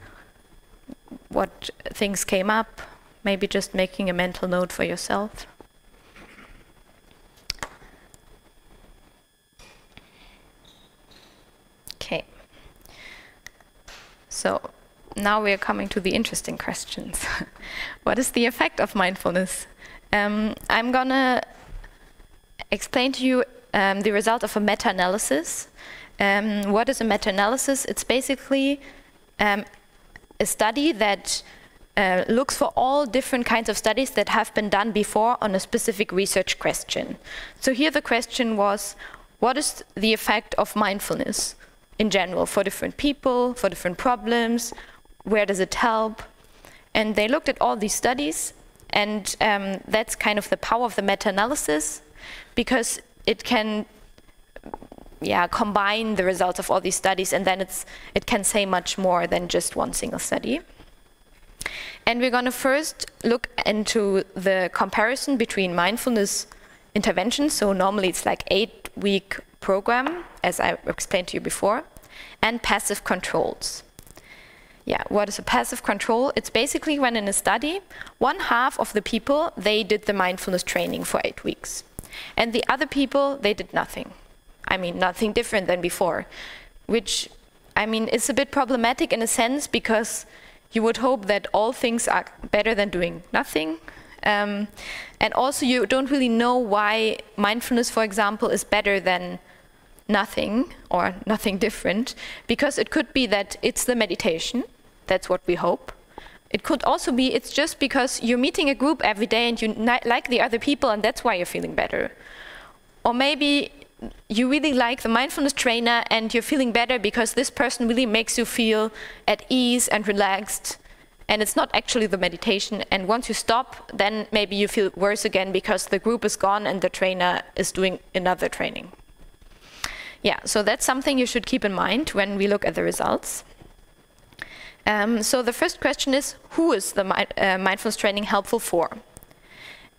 What things came up? Maybe just making a mental note for yourself. Okay. So now we are coming to the interesting questions. What is the effect of mindfulness? I'm gonna explain to you the result of a meta-analysis. What is a meta-analysis? It's basically a study that looks for all different kinds of studies that have been done before on a specific research question. So here the question was, what is the effect of mindfulness in general for different people, for different problems? Where does it help? And they looked at all these studies, and that's kind of the power of the meta-analysis, because it can combine the results of all these studies, and then it can say much more than just one single study. And we're going to first look into the comparison between mindfulness interventions, so normally it's like 8-week program, as I explained to you before, and passive controls. What is a passive control? It's basically when in a study, 1/2 of the people, they did the mindfulness training for 8 weeks. And the other people, they did nothing. I mean, nothing different than before, which, I mean, is a bit problematic in a sense, because you would hope that all things are better than doing nothing. And also you don't really know why mindfulness, for example, is better than nothing or nothing different, because it could be that it's the meditation, that's what we hope. It could also be it's just because you're meeting a group every day and you like the other people and that's why you're feeling better. Or maybe you really like the mindfulness trainer and you're feeling better because this person really makes you feel at ease and relaxed, and it's not actually the meditation. And once you stop, then maybe you feel worse again because the group is gone and the trainer is doing another training. So that's something you should keep in mind when we look at the results. So the first question is, who is the mindfulness training helpful for?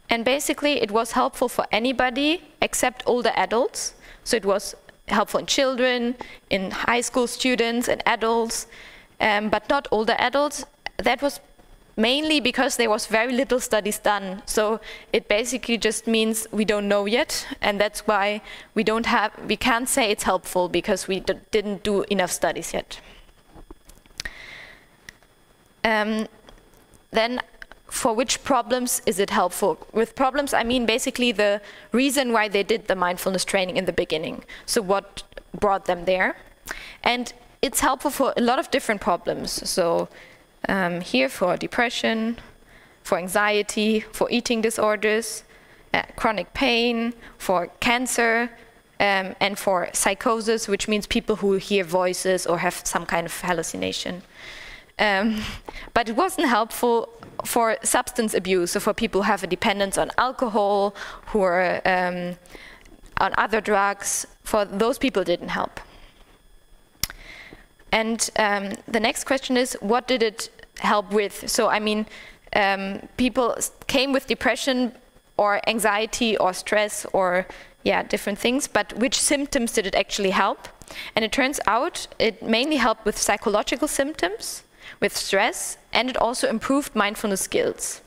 And basically it was helpful for anybody except older adults. So it was helpful in children, in high school students and adults, but not older adults. That was mainly because there was very little studies done. So it basically just means we don't know yet, and that's why we can't say it's helpful, because we didn't do enough studies yet. Then for which problems is it helpful? With problems, I mean basically the reason why they did the mindfulness training in the beginning. So what brought them there? And it's helpful for a lot of different problems. So here for depression, for anxiety, for eating disorders, chronic pain, for cancer, and for psychosis, which means people who hear voices or have some kind of hallucination. But it wasn't helpful for substance abuse, so for people who have a dependence on alcohol, who are on other drugs. For those people, it didn't help. And the next question is, what did it help with? So I mean, people came with depression or anxiety or stress or different things, but which symptoms did it actually help? And it turns out it mainly helped with psychological symptoms, with stress, and it also improved mindfulness skills.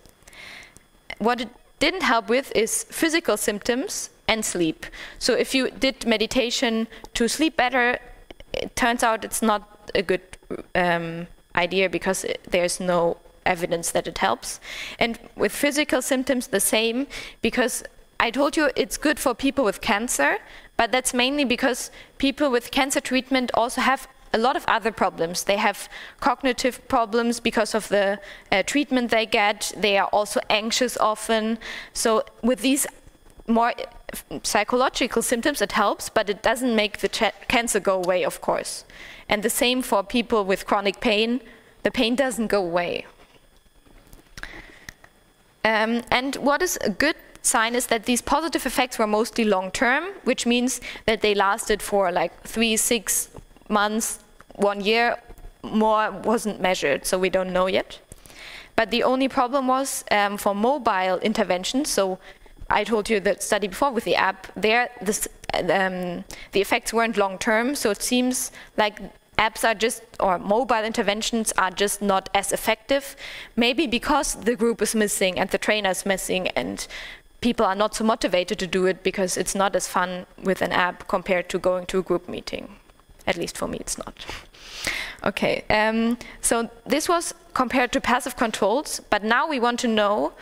What it didn't help with is physical symptoms and sleep. So if you did meditation to sleep better, it turns out it's not a good idea because there's no evidence that it helps. And with physical symptoms, the same, because I told you it's good for people with cancer, but that's mainly because people with cancer treatment also have a lot of other problems. They have cognitive problems because of the treatment they get. They are also anxious often. So with these more psychological symptoms, it helps, but it doesn't make the cancer go away, of course. And the same for people with chronic pain. The pain doesn't go away. And what is a good sign is that these positive effects were mostly long-term, which means that they lasted for like 3, 6 months, 1 year. More wasn't measured, so we don't know yet. But the only problem was for mobile interventions. So I told you the study before with the app, there the effects weren't long-term, so it seems like apps are just, or mobile interventions are just not as effective, maybe because the group is missing and the trainer is missing and people are not so motivated to do it because it's not as fun with an app compared to going to a group meeting. At least for me, it's not. Okay, so this was compared to passive controls, but now we want to know,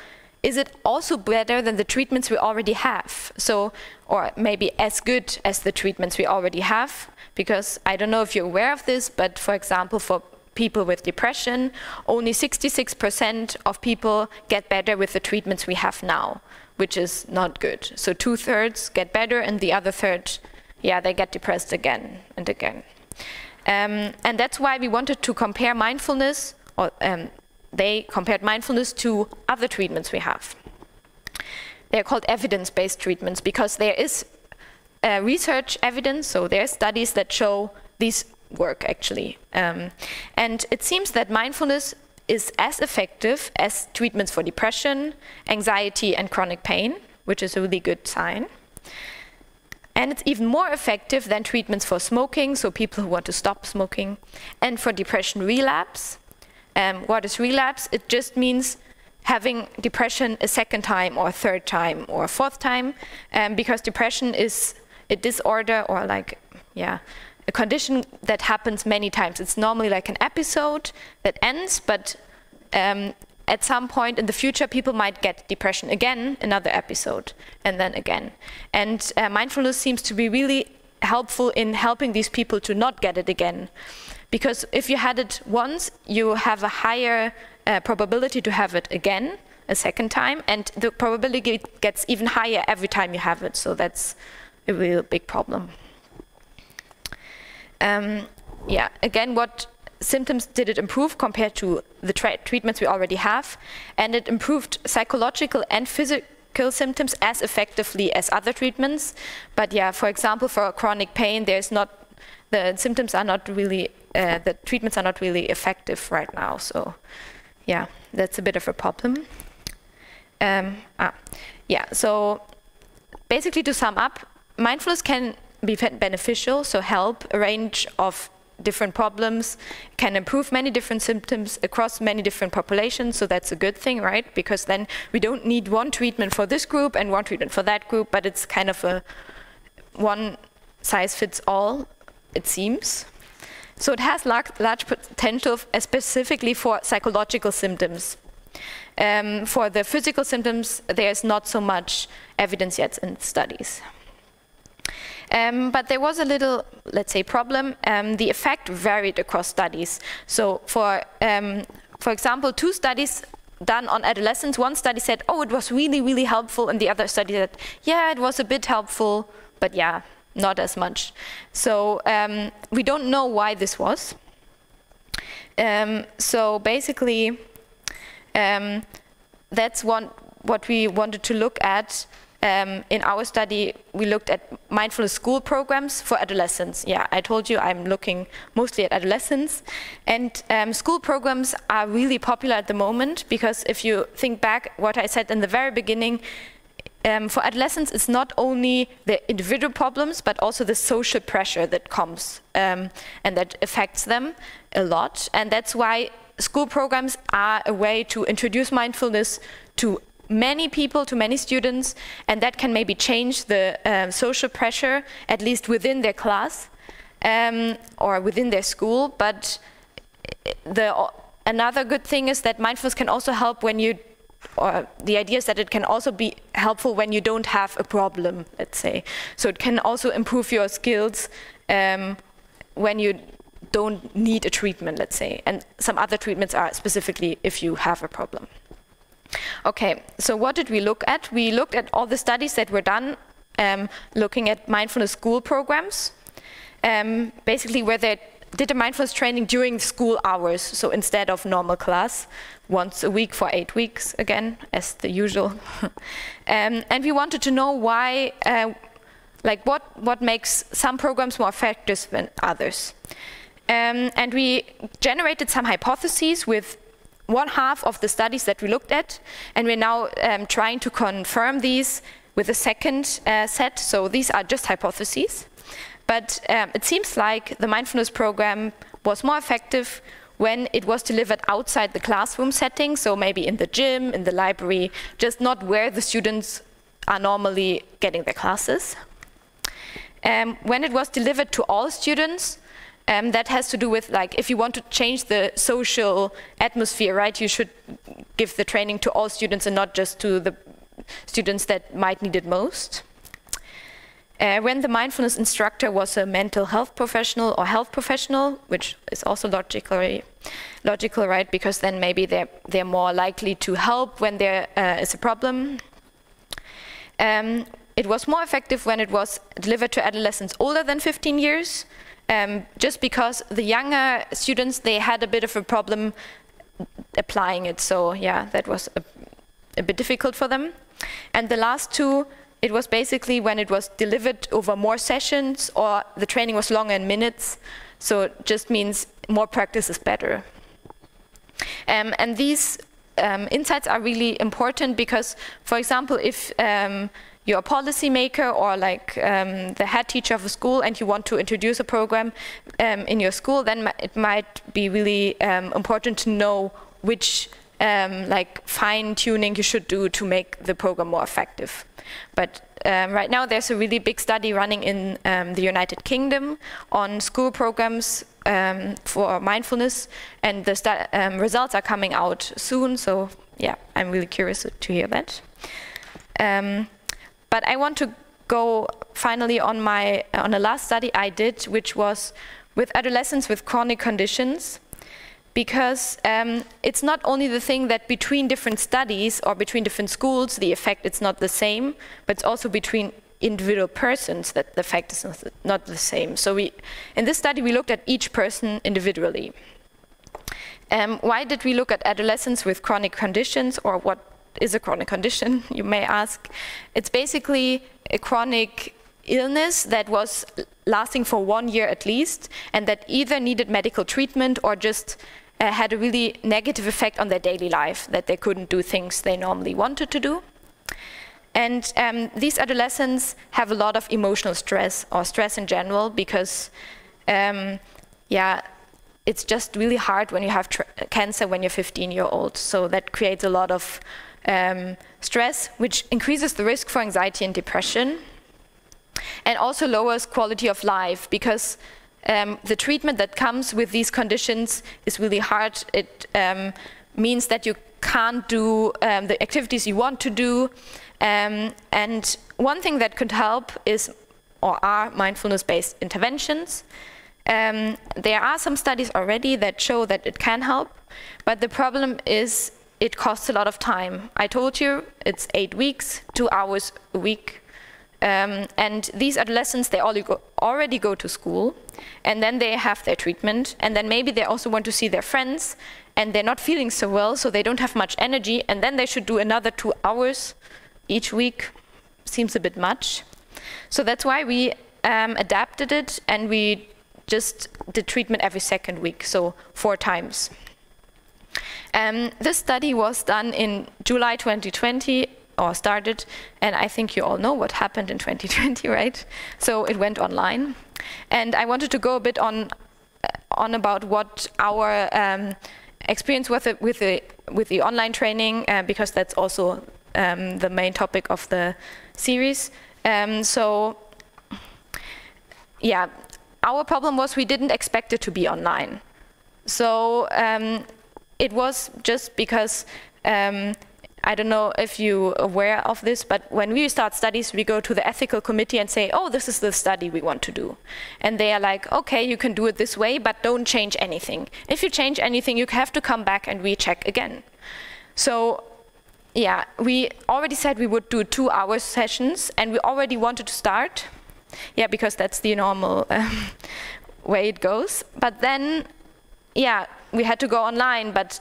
is it also better than the treatments we already have? So, or maybe as good as the treatments we already have? Because I don't know if you're aware of this, but for example, for people with depression, only 66% of people get better with the treatments we have now, which is not good. So 2/3 get better and the other third, they get depressed again and again. And that's why we wanted to compare mindfulness, or they compared mindfulness to other treatments we have. They're called evidence-based treatments because there is research evidence, so there are studies that show these work actually. And it seems that mindfulness is as effective as treatments for depression, anxiety, and chronic pain, which is a really good sign. And it's even more effective than treatments for smoking, so people who want to stop smoking, and for depression relapse. What is relapse? It just means having depression a second time or a third time or a fourth time, because depression is a disorder or like, a condition that happens many times. It's normally like an episode that ends, but at some point in the future, people might get depression again, another episode, and then again. And mindfulness seems to be really helpful in helping these people to not get it again. Because if you had it once, you have a higher probability to have it again, a second time, and the probability gets even higher every time you have it. So that's a real big problem. Again, what symptoms did it improve compared to the treatments we already have? And it improved psychological and physical symptoms as effectively as other treatments. But for example, for chronic pain, the symptoms are not really, the treatments are not really effective right now. So that's a bit of a problem. So basically to sum up, mindfulness can be beneficial, so help a range of different problems, can improve many different symptoms across many different populations, so that's a good thing, right? Because then we don't need one treatment for this group and one treatment for that group, but it's kind of a one size fits all, it seems. So it has large potential specifically for psychological symptoms. For the physical symptoms, there's not so much evidence yet in studies. But there was a little, let's say, problem. The effect varied across studies. So for example, 2 studies done on adolescents, one study said, oh, it was really, really helpful, and the other study said, it was a bit helpful, but not as much. So we don't know why this was. So basically, that's what we wanted to look at. in our study, we looked at mindfulness school programs for adolescents. Yeah, I told you I'm looking mostly at adolescents. And school programs are really popular at the moment, because if you think back what I said in the very beginning, for adolescents, it's not only the individual problems, but also the social pressure that comes and that affects them a lot. And that's why school programs are a way to introduce mindfulness to many people, to many students, and that can maybe change the social pressure, at least within their class or within their school. But another good thing is that mindfulness can also help when you, or the idea is that it can also be helpful when you don't have a problem, let's say. So it can also improve your skills when you don't need a treatment, let's say. And some other treatments are specifically if you have a problem. Okay, so what did we look at? We looked at all the studies that were done looking at mindfulness school programs, basically where they did a mindfulness training during school hours, so instead of normal class, once a week for 8 weeks, again, as the usual. And we wanted to know why, like what makes some programs more effective than others. And we generated some hypotheses with 1/2 of the studies that we looked at, and we're now trying to confirm these with a second set. So these are just hypotheses. But it seems like the mindfulness program was more effective when it was delivered outside the classroom setting, so maybe in the gym, in the library, just not where the students are normally getting their classes. When it was delivered to all students, that has to do with, like, if you want to change the social atmosphere, right, you should give the training to all students and not just to the students that might need it most. When the mindfulness instructor was a mental health professional or health professional, which is also logical, right, because then maybe they're more likely to help when there is a problem. It was more effective when it was delivered to adolescents older than 15 years, just because the younger students, they had a bit of a problem applying it. So yeah, that was a bit difficult for them. And the last two, it was basically when it was delivered over more sessions or the training was longer in minutes. So it just means more practice is better. And these insights are really important because, for example, if you're a policymaker or like the head teacher of a school and you want to introduce a program in your school, then it might be really important to know which like fine-tuning you should do to make the program more effective. But right now there's a really big study running in the United Kingdom on school programs for mindfulness, and the results are coming out soon, so yeah, I'm really curious to hear that. But I want to go finally on the last study I did, which was with adolescents with chronic conditions, because it's not only the thing that between different studies or between different schools, the effect is not the same, but it's also between individual persons that the effect is not the same. So in this study, we looked at each person individually. Why did we look at adolescents with chronic conditions, or what is a chronic condition, you may ask? It's basically a chronic illness that was lasting for 1 year at least, and that either needed medical treatment or just had a really negative effect on their daily life, that they couldn't do things they normally wanted to do. And these adolescents have a lot of emotional stress, or stress in general, because yeah, it's just really hard when you have cancer when you're 15-year-old. So that creates a lot of stress, which increases the risk for anxiety and depression, and also lowers quality of life, because the treatment that comes with these conditions is really hard. It means that you can't do the activities you want to do. And one thing that could help is, or are, mindfulness-based interventions. There are some studies already that show that it can help, but the problem is it costs a lot of time. I told you it's 8 weeks, 2 hours a week. And these adolescents, they already go to school, and then they have their treatment, and then maybe they also want to see their friends, and they're not feeling so well, so they don't have much energy, and then they should do another 2 hours each week. seems a bit much. So that's why we adapted it, and we just did treatment every second week, so 4 times. This study was done in July 2020, or started, and I think you all know what happened in 2020, right? So it went online. And I wanted to go a bit on about what our experience with the online training, because that's also the main topic of the series. So yeah, our problem was we didn't expect it to be online. So it was just because, I don't know if you're aware of this, but when we start studies, we go to the ethical committee and say, oh, this is the study we want to do. And they are like, okay, you can do it this way, but don't change anything. If you change anything, you have to come back and recheck again. So yeah, we already said we would do 2-hour sessions, and we already wanted to start. Yeah, because that's the normal way it goes. But then, yeah, we had to go online, but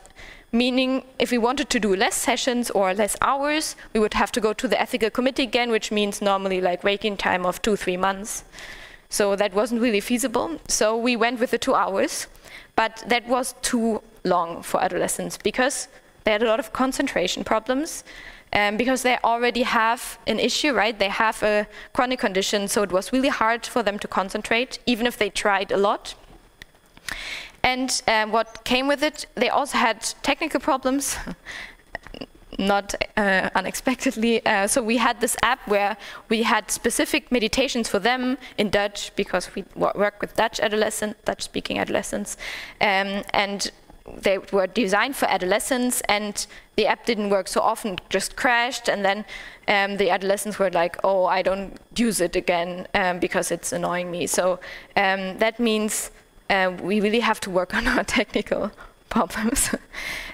meaning if we wanted to do less sessions or less hours, we would have to go to the ethical committee again, which means normally like waiting time of 2-3 months. So that wasn't really feasible. So we went with the 2 hours, but that was too long for adolescents because they had a lot of concentration problems, because they already have an issue, right? They have a chronic condition, so it was really hard for them to concentrate, even if they tried a lot. And what came with it, they also had technical problems, not unexpectedly. So we had this app where we had specific meditations for them in Dutch, because we work with Dutch-speaking adolescents. And they were designed for adolescents, and the app didn't work so often, it just crashed. And then the adolescents were like, oh, I don't use it again because it's annoying me. So that means we really have to work on our technical problems.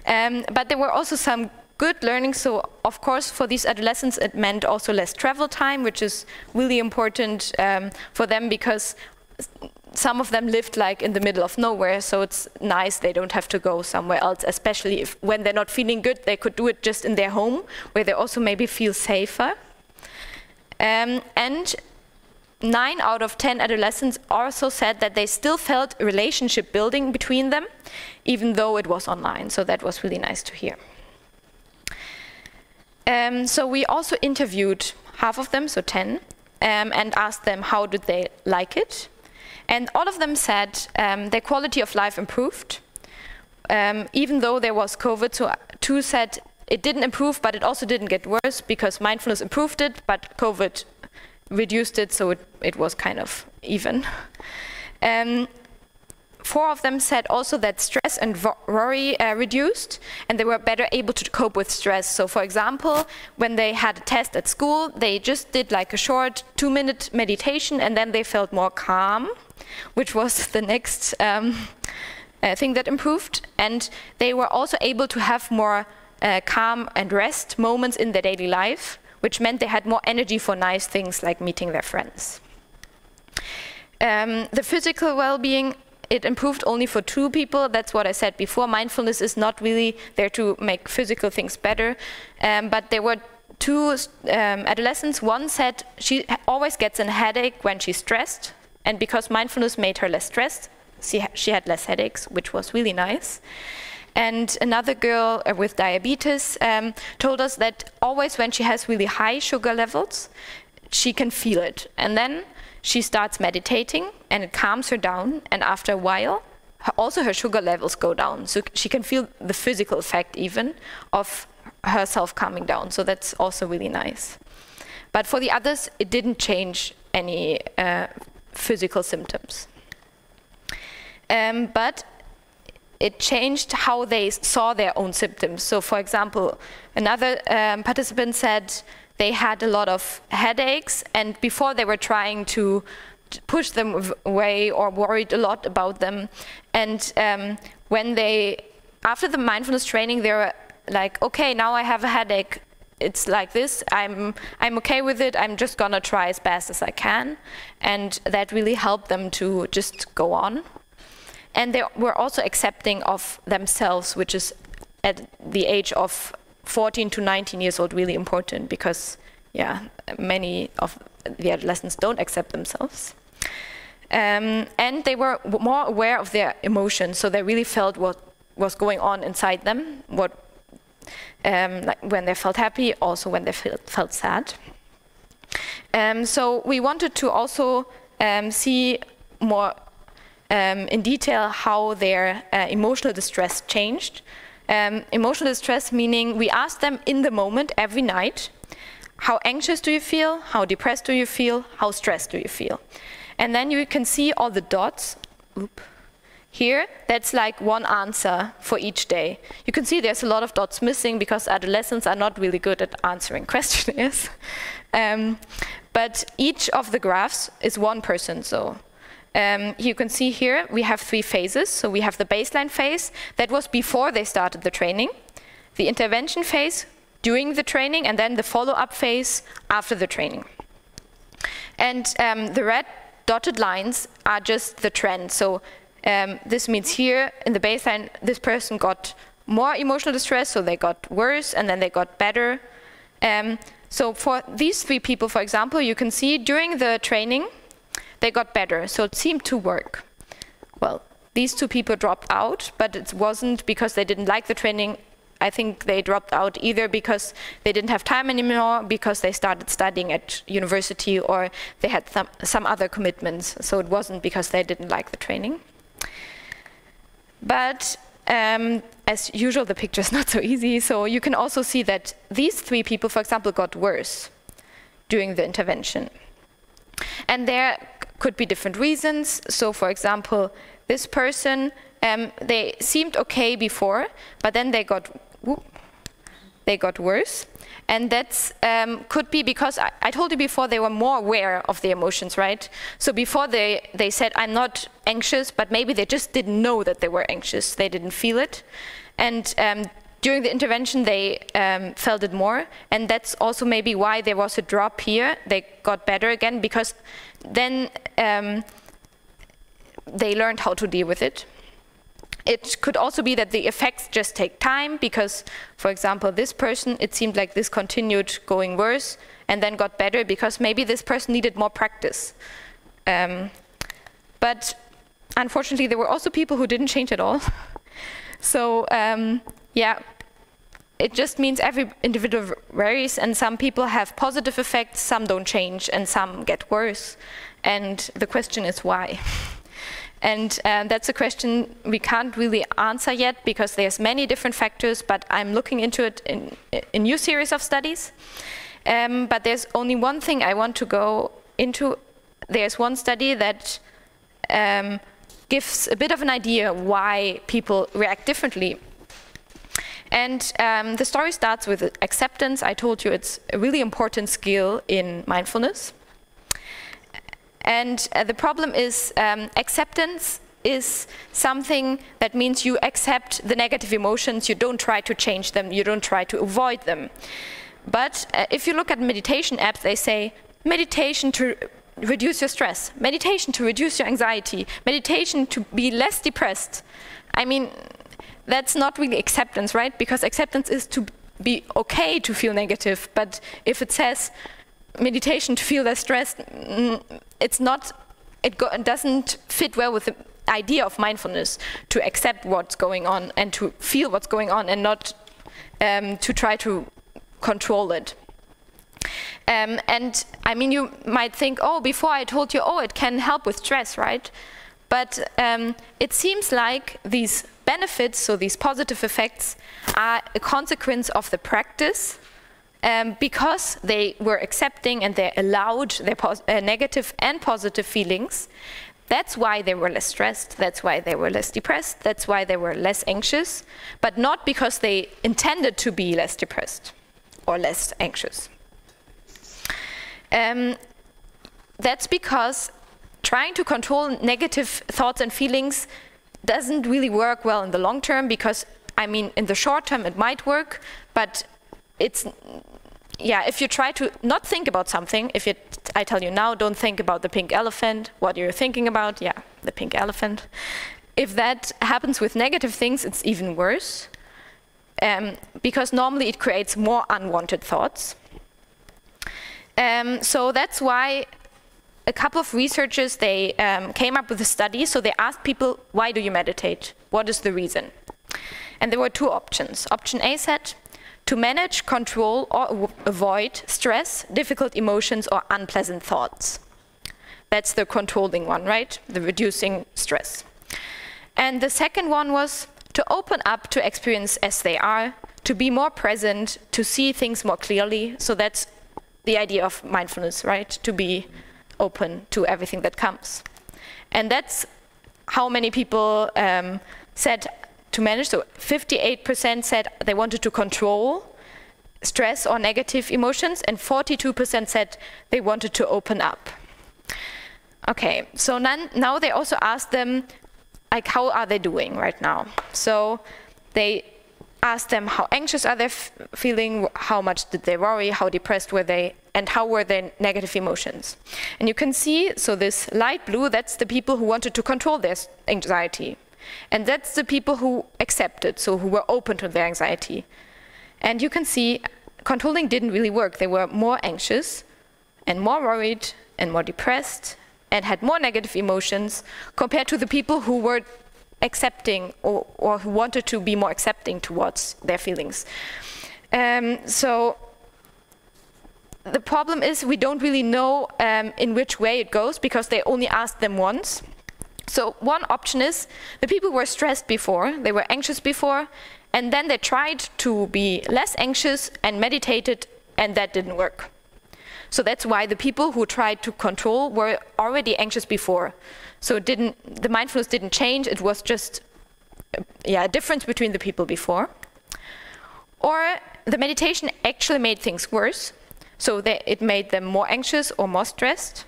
But there were also some good learning. So of course, for these adolescents, it meant also less travel time, which is really important for them, because some of them lived like in the middle of nowhere. So it's nice they don't have to go somewhere else, especially if when they're not feeling good, they could do it just in their home, where they also maybe feel safer. And 9 out of 10 adolescents also said that they still felt relationship building between them, even though it was online. So that was really nice to hear. So we also interviewed half of them, so 10, and asked them how did they like it. And all of them said their quality of life improved, even though there was COVID. So 2 said it didn't improve, but it also didn't get worse, because mindfulness improved it, but COVID reduced it, so it was kind of even. 4 of them said also that stress and worry reduced, and they were better able to cope with stress. So for example, when they had a test at school, they just did like a short 2-minute meditation, and then they felt more calm, which was the next thing that improved. And they were also able to have more calm and rest moments in their daily life, which meant they had more energy for nice things like meeting their friends. The physical well-being, it improved only for 2 people. That's what I said before. Mindfulness is not really there to make physical things better. But there were 2 adolescents. One said she always gets a headache when she's stressed. And because mindfulness made her less stressed, she had less headaches, which was really nice. And another girl with diabetes told us that always when she has really high sugar levels, she can feel it. And then she starts meditating, and it calms her down. And after a while, also her sugar levels go down. So she can feel the physical effect even of herself calming down. So that's also really nice. But for the others, it didn't change any physical symptoms. But it changed how they saw their own symptoms. So for example, another participant said they had a lot of headaches, and before they were trying to push them away or worried a lot about them. And after the mindfulness training, they were like, okay, now I have a headache. It's like this, I'm okay with it, I'm just gonna try as best as I can. And that really helped them to just go on. And they were also accepting of themselves, which is at the age of 14 to 19 years old really important, because many of the adolescents don't accept themselves. And they were more aware of their emotions, so they really felt what was going on inside them, like when they felt happy, also when they felt sad. So we wanted to also see more in detail how their emotional distress changed. Emotional distress meaning we asked them in the moment every night, how anxious do you feel, how depressed do you feel, how stressed do you feel? And then you can see all the dots. Here, that's like one answer for each day. You can see there's a lot of dots missing because adolescents are not really good at answering questionnaires. But each of the graphs is one person. So you can see here we have 3 phases. So we have the baseline phase, that was before they started the training, the intervention phase during the training, and then the follow-up phase after the training. And the red dotted lines are just the trend. So this means here in the baseline, this person got more emotional distress, so they got worse, and then they got better. So for these 3 people, for example, you can see during the training, they got better, so it seemed to work. Well, these 2 people dropped out, but it wasn't because they didn't like the training. I think they dropped out either because they didn't have time anymore, because they started studying at university, or they had some other commitments. So it wasn't because they didn't like the training. But as usual, the picture is not so easy. So you can also see that these 3 people, for example, got worse during the intervention. And there could be different reasons. So for example, this person, they seemed okay before, but then they got worse. And that could be because, I told you before, they were more aware of the emotions, right? So before they said, I'm not anxious, but maybe they just didn't know that they were anxious. They didn't feel it. And during the intervention, they felt it more. And that's also maybe why there was a drop here. They got better again, because then they learned how to deal with it. It could also be that the effects just take time, because, for example, this person, it seemed like this continued going worse and then got better because maybe this person needed more practice. But unfortunately, there were also people who didn't change at all. So yeah, it just means every individual varies, and some people have positive effects, some don't change, and some get worse. And the question is why? And that's a question we can't really answer yet, because there's many different factors, but I'm looking into it in a new series of studies. But there's only one thing I want to go into. There's one study that gives a bit of an idea why people react differently. And the story starts with acceptance. I told you it's a really important skill in mindfulness. And the problem is acceptance is something that means you accept the negative emotions, you don't try to change them, you don't try to avoid them. But if you look at meditation apps, they say meditation to reduce your stress, meditation to reduce your anxiety, meditation to be less depressed. I mean, that's not really acceptance, right? Because acceptance is to be okay to feel negative, but if it says meditation to feel less stressed, it doesn't fit well with the idea of mindfulness, to accept what's going on and to feel what's going on and not to try to control it. And I mean, you might think, oh, before I told you, oh, it can help with stress, right? But it seems like these benefits, so these positive effects, are a consequence of the practice. Because they were accepting and they allowed their negative and positive feelings. That's why they were less stressed, that's why they were less depressed, that's why they were less anxious, but not because they intended to be less depressed or less anxious. That's because trying to control negative thoughts and feelings doesn't really work well in the long term, because, I mean, in the short term it might work, but it's, yeah, if you try to not think about something, I tell you now, don't think about the pink elephant, what you're thinking about, yeah, the pink elephant. If that happens with negative things, it's even worse, because normally it creates more unwanted thoughts. So that's why a couple of researchers, they came up with a study. So they asked people, why do you meditate? What is the reason? And there were two options. Option A said, to manage, control, or avoid stress, difficult emotions, or unpleasant thoughts. That's the controlling one, right? The reducing stress. And the second one was to open up to experience as they are, to be more present, to see things more clearly. So that's the idea of mindfulness, right? To be open to everything that comes. And that's how many people said to manage. So 58% said they wanted to control stress or negative emotions, and 42% said they wanted to open up. Okay, so now they also asked them, like, how are they doing right now? So they asked them how anxious are they feeling, how much did they worry, how depressed were they, and how were their negative emotions. And you can see, so this light blue, that's the people who wanted to control their anxiety. And that's the people who accepted, so who were open to their anxiety. And you can see controlling didn't really work. They were more anxious and more worried and more depressed and had more negative emotions compared to the people who were accepting or who wanted to be more accepting towards their feelings. So the problem is we don't really know in which way it goes because they only asked them once. So one option is the people were stressed before, they were anxious before, and then they tried to be less anxious and meditated, and that didn't work. So that's why the people who tried to control were already anxious before. So the mindfulness didn't change, it was just a difference between the people before. Or the meditation actually made things worse, so it made them more anxious or more stressed,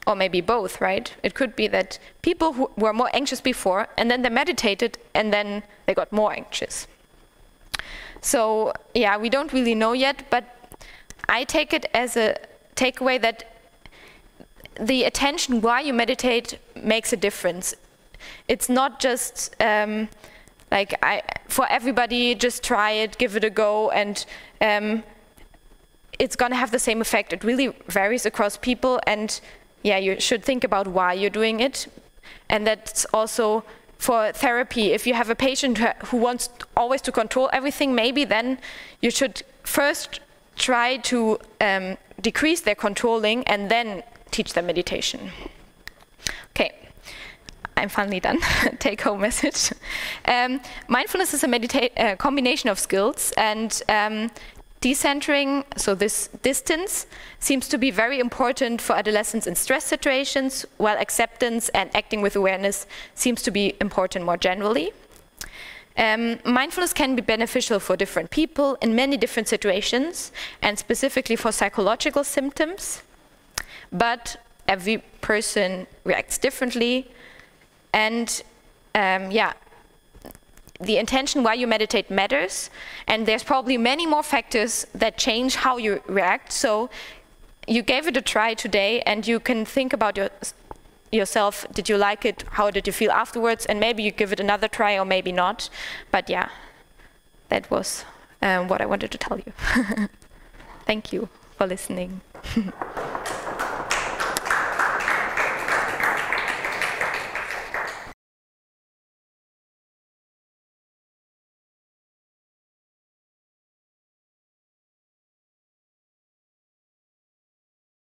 or maybe both, right? It could be that people who were more anxious before, and then they meditated, and then they got more anxious. So yeah, we don't really know yet, but I take it as a takeaway that the attention while you meditate makes a difference. It's not just for everybody, just try it, give it a go, and it's gonna have the same effect. It really varies across people, and yeah, you should think about why you're doing it. And that's also for therapy. If you have a patient who wants always to control everything, maybe then you should first try to decrease their controlling and then teach them meditation. Okay, I'm finally done. Take home message. Mindfulness is a combination of skills, and decentering, so this distance, seems to be very important for adolescents in stress situations, while acceptance and acting with awareness seems to be important more generally. Mindfulness can be beneficial for different people in many different situations, and specifically for psychological symptoms, but every person reacts differently, and the intention while you meditate matters, and there's probably many more factors that change how you react. So you gave it a try today, and you can think about yourself, did you like it, how did you feel afterwards, and maybe you give it another try or maybe not. But yeah, that was what I wanted to tell you. Thank you for listening.